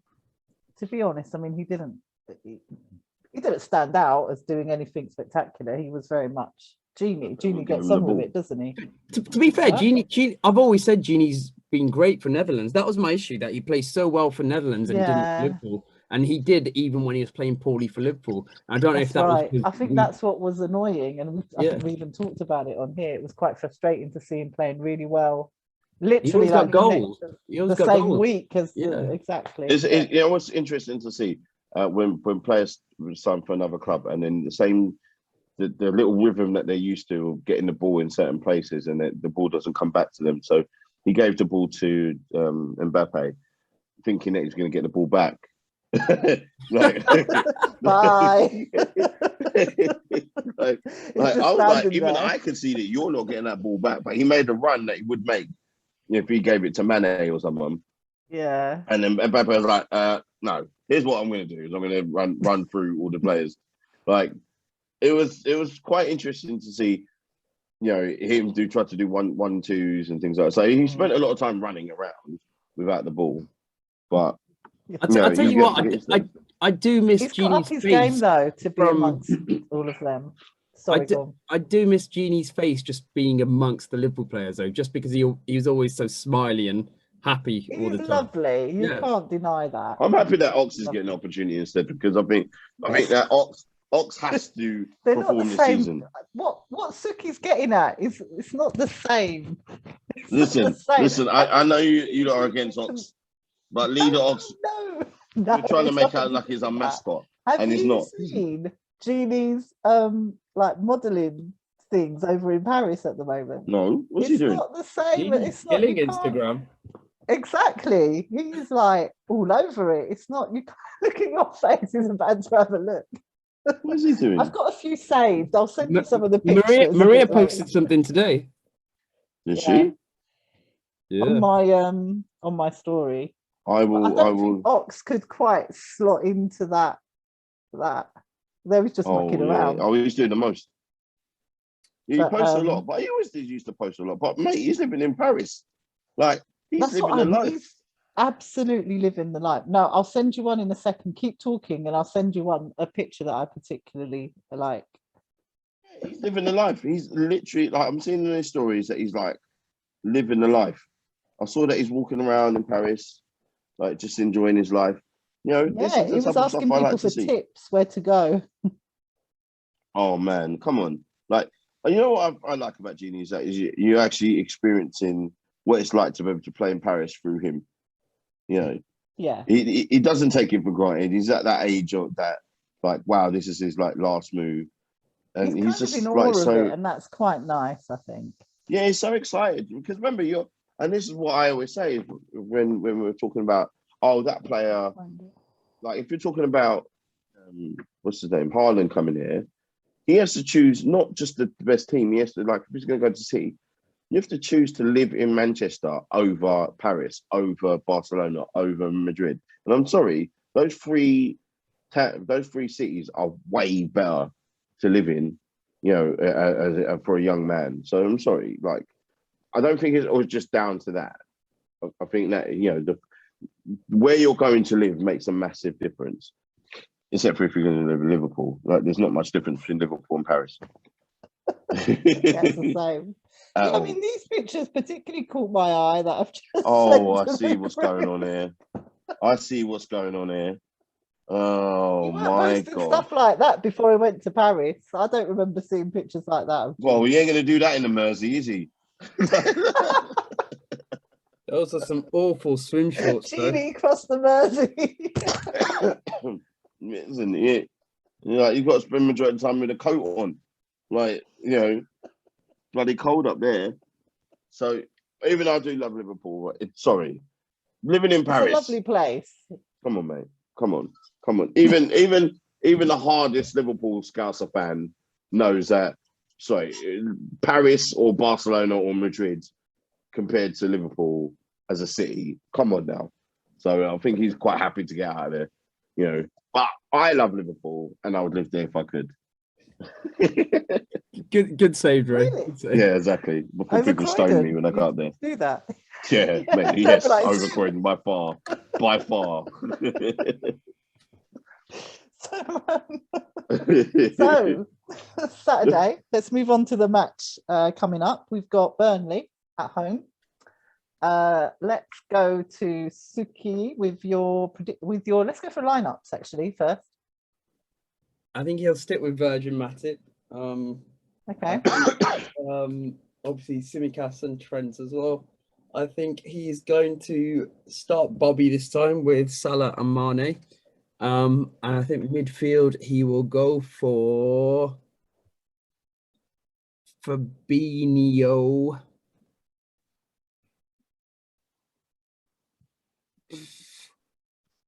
[SPEAKER 1] to be honest, I mean, he didn't stand out as doing anything spectacular. He was very much Gini. Gini gets on with it, doesn't he?
[SPEAKER 2] To be fair, Gini, I've always said Gini's been great for Netherlands. That was my issue, that he plays so well for Netherlands and didn't for Liverpool. And he did even when he was playing poorly for Liverpool. I don't know if that was.
[SPEAKER 1] I think that's what was annoying, and I think we even talked about it on here. It was quite frustrating to see him playing really well. Literally,
[SPEAKER 2] got goals.
[SPEAKER 1] The same week as exactly.
[SPEAKER 3] You know what's interesting to see when players sign for another club, and then the little rhythm that they're used to getting the ball in certain places, and the ball doesn't come back to them. So he gave the ball to Mbappe, thinking that he's going to get the ball back.
[SPEAKER 1] Bye.
[SPEAKER 3] I was like, even I could see that you're not getting that ball back, but he made a run that he would make if he gave it to Mane or someone.
[SPEAKER 1] Yeah.
[SPEAKER 3] And then Mbappe was like, no, here's what I'm going to do: is I'm going to run through all the players. Like it was quite interesting to see, him try to do one twos and things like that. So he spent a lot of time running around without the ball, but.
[SPEAKER 2] I tell you what, I do miss Gini's
[SPEAKER 1] his
[SPEAKER 2] face
[SPEAKER 1] game though to be amongst all of them. Sorry,
[SPEAKER 2] I do miss Gini's face just being amongst the Liverpool players though, just because he was always so smiley and happy all the time.
[SPEAKER 1] Lovely. You can't deny that.
[SPEAKER 3] I'm happy that Ox is getting an opportunity instead, because I think that Ox has to perform this season.
[SPEAKER 1] What Sukhy's getting at is it's not the same.
[SPEAKER 3] Listen. I know you lot are against Ox. But leader Ox, you're trying to make out like he's a mascot, and he's not.
[SPEAKER 1] Have you seen Gini's modelling things over in Paris at the moment?
[SPEAKER 3] No, what's he doing?
[SPEAKER 1] It's not the same.
[SPEAKER 2] He's killing Instagram.
[SPEAKER 1] Exactly. He's like all over it. It's not. You can't look at your face. It's about to have a look.
[SPEAKER 3] What is he doing?
[SPEAKER 1] I've got a few saved. I'll send you some of the pictures.
[SPEAKER 2] Maria posted something today.
[SPEAKER 3] Did she?
[SPEAKER 2] Yeah.
[SPEAKER 1] On my story.
[SPEAKER 3] I will.
[SPEAKER 1] Think Ox could quite slot into that. There was just mucking around.
[SPEAKER 3] Oh, he's doing the most. He posts a lot, but he always used to post a lot. But mate, he's living in Paris. Like he's living the life. He's
[SPEAKER 1] absolutely living the life. No, I'll send you one in a second. Keep talking, and I'll send you a picture that I particularly like.
[SPEAKER 3] He's living the life. He's literally I'm seeing in his stories that he's like living the life. I saw that he's walking around in Paris, like just enjoying his life. He was asking people for tips where to go. Oh man, come on! Like, you know what I like about Gini is that you're actually experiencing what it's like to be able to play in Paris through him.
[SPEAKER 1] Yeah.
[SPEAKER 3] He doesn't take it for granted. He's at that age of that, like, wow, this is his last move, and he's just
[SPEAKER 1] in awe of it, and that's quite nice, I think.
[SPEAKER 3] Yeah, he's so excited because remember and this is what I always say when we're talking about that player. Like if you're talking about what's his name, Haaland coming here, he has to choose not just the best team. He has to, like, if he's going to go to City, you have to choose to live in Manchester over Paris, over Barcelona, over Madrid. And I'm sorry, those three cities are way better to live in, for a young man. So I'm sorry, like, I don't think it was just down to that. I think that where you're going to live makes a massive difference. Except for if you're going to live in Liverpool, like there's not much difference between Liverpool and Paris.
[SPEAKER 1] That's the same. Yeah, I mean, these pictures particularly caught my eye that I've just.
[SPEAKER 3] I see what's going on here. I see what's going on here. Oh my God!
[SPEAKER 1] Stuff like that before I went to Paris. I don't remember seeing pictures like that.
[SPEAKER 3] Well, he ain't going to do that in the Mersey, is he?
[SPEAKER 2] Those are some awful swim shorts.
[SPEAKER 1] Gini crossed the Mersey.
[SPEAKER 3] Isn't it? You've got to spend the majority of the time with a coat on. Like, bloody cold up there. So, even though I do love Liverpool, living in Paris.
[SPEAKER 1] It's a lovely place.
[SPEAKER 3] Come on, mate. Come on. Even the hardest Liverpool Scouser fan knows that, Paris or Barcelona or Madrid compared to Liverpool as a city. Come on now. So I think he's quite happy to get out of there, But I love Liverpool and I would live there if I could.
[SPEAKER 2] Good save, Ray.
[SPEAKER 1] Really?
[SPEAKER 2] Good save.
[SPEAKER 3] Yeah, exactly. Before people stone me when I go up there.
[SPEAKER 1] Do that.
[SPEAKER 3] Yeah, mate. Yes, over Croydon by far. By far.
[SPEAKER 1] So Saturday, let's move on to the match coming up. We've got Burnley at home. Let's go to Sukhy with your let's go for lineups actually first.
[SPEAKER 2] I think he'll stick with Virgin Matip.
[SPEAKER 1] Okay.
[SPEAKER 2] Obviously Tsimikas and Trent as well. I think he's going to start Bobby this time with Salah and Mane. And I think midfield he will go for Fabinho.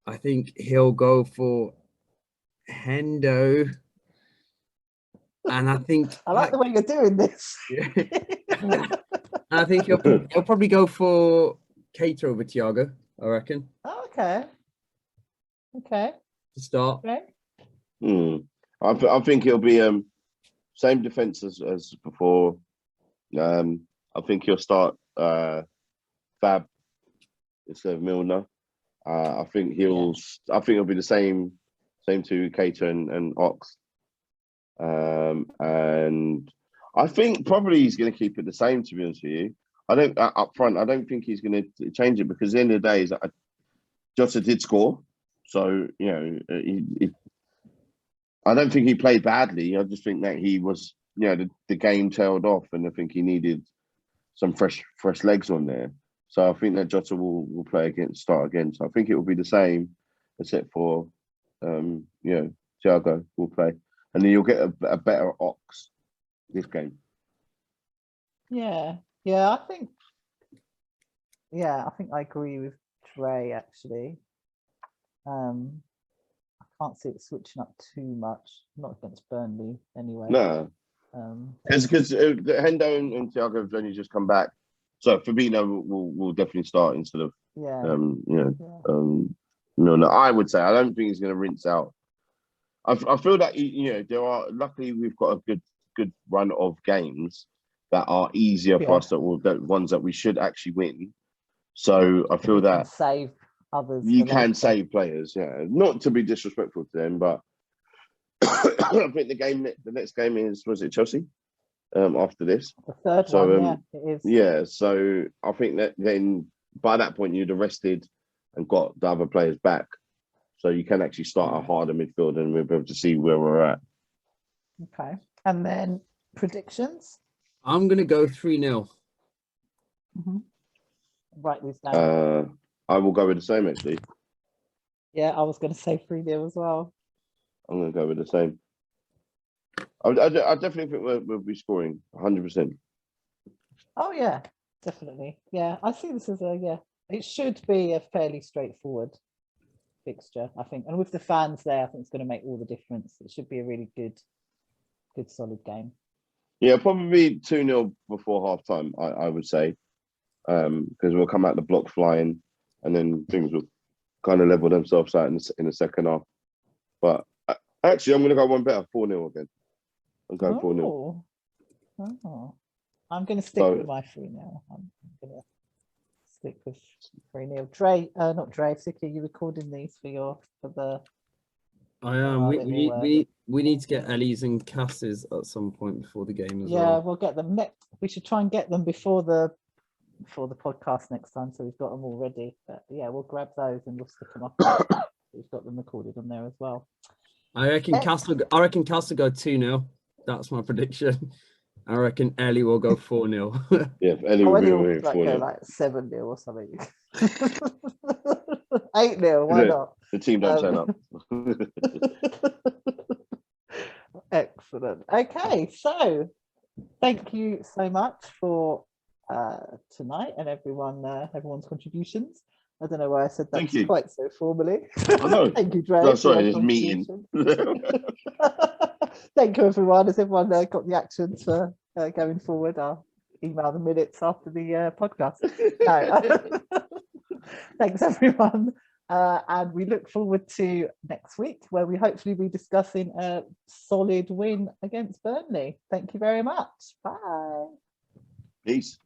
[SPEAKER 2] I think he'll go for Hendo. And I think
[SPEAKER 1] I like the way you're doing this.
[SPEAKER 2] I think he'll probably go for Keita over Thiago, I reckon.
[SPEAKER 1] Oh, okay. To
[SPEAKER 2] start.
[SPEAKER 1] Okay.
[SPEAKER 3] I think it'll be same defense as before. I think he'll start Fab instead of Milner. I think it'll be the same to Keita and Ox. And I think probably he's going to keep it the same, to be honest with you. I don't up front. I don't think he's going to change it because at the end of the day, Jota did score, so I don't think he played badly. I just think that he was, the game tailed off, and I think he needed some fresh legs on there. So I think that Jota will start again. So I think it will be the same, except for Thiago will play, and then you'll get a better Ox this game.
[SPEAKER 1] Yeah, I think I agree with Trey actually. I can't see it switching up too much, not against Burnley anyway.
[SPEAKER 3] No, because Hendo and Thiago have only just come back, so Fabinho will definitely start instead of Milner. I would say I don't think he's going to rinse out. I feel that luckily we've got a good run of games that are easier for us, that ones that we should actually win. So I feel that
[SPEAKER 1] save others.
[SPEAKER 3] You can save players, not to be disrespectful to them, but I think the next game was it Chelsea? After this,
[SPEAKER 1] the third one, it is.
[SPEAKER 3] Yeah, so I think that then by that point you'd have rested and got the other players back, so you can actually start a harder midfield, and we'll be able to see where we're at.
[SPEAKER 1] Okay, and then predictions.
[SPEAKER 2] I'm going to go 3-0.
[SPEAKER 1] Write these down.
[SPEAKER 3] I will go with the same, actually.
[SPEAKER 1] Yeah, I was going to say 3-0 as well.
[SPEAKER 3] I'm going to go with the same. I definitely think we'll be scoring 100%.
[SPEAKER 1] Oh, yeah, definitely. Yeah, I see this as it should be a fairly straightforward fixture, I think. And with the fans there, I think it's going to make all the difference. It should be a really good solid game.
[SPEAKER 3] Yeah, probably 2-0 before half time, I would say, because we'll come out the block flying, and then things will kind of level themselves out in the second half. But actually, I'm going to go one better, 4-0 again. I'm going 4-0.
[SPEAKER 1] I'm going to stick with my 3-0. I'm going to stick with 3-0. Dre, not Dre, Sukhy, you recording these for the.
[SPEAKER 2] I am. We need to get Ellie's and Cass's at some point before the game as well.
[SPEAKER 1] Yeah, we'll get them next. We should try and get them before the podcast next time, so we've got them all ready. But yeah, we'll grab those and we'll stick them up. We've got them recorded on there as well.
[SPEAKER 2] I reckon Cass will go 2-0. That's my prediction. I reckon Ellie will go 4-0.
[SPEAKER 3] Yeah, Ellie will be winning
[SPEAKER 1] like
[SPEAKER 3] 4-0.
[SPEAKER 1] like 7-0 or something. 8-0, why not?
[SPEAKER 3] The team don't turn up.
[SPEAKER 1] Excellent. Okay, so thank you so much for tonight and everyone's contributions. I don't know why I said that quite so formally.
[SPEAKER 3] I know.
[SPEAKER 1] Thank you, Dre.
[SPEAKER 3] No, sorry, it's meeting.
[SPEAKER 1] Thank you, everyone. Has everyone got the actions for going forward? I'll email the minutes after the podcast. No. Thanks, everyone. And we look forward to next week, where we hopefully be discussing a solid win against Burnley. Thank you very much. Bye.
[SPEAKER 3] Peace.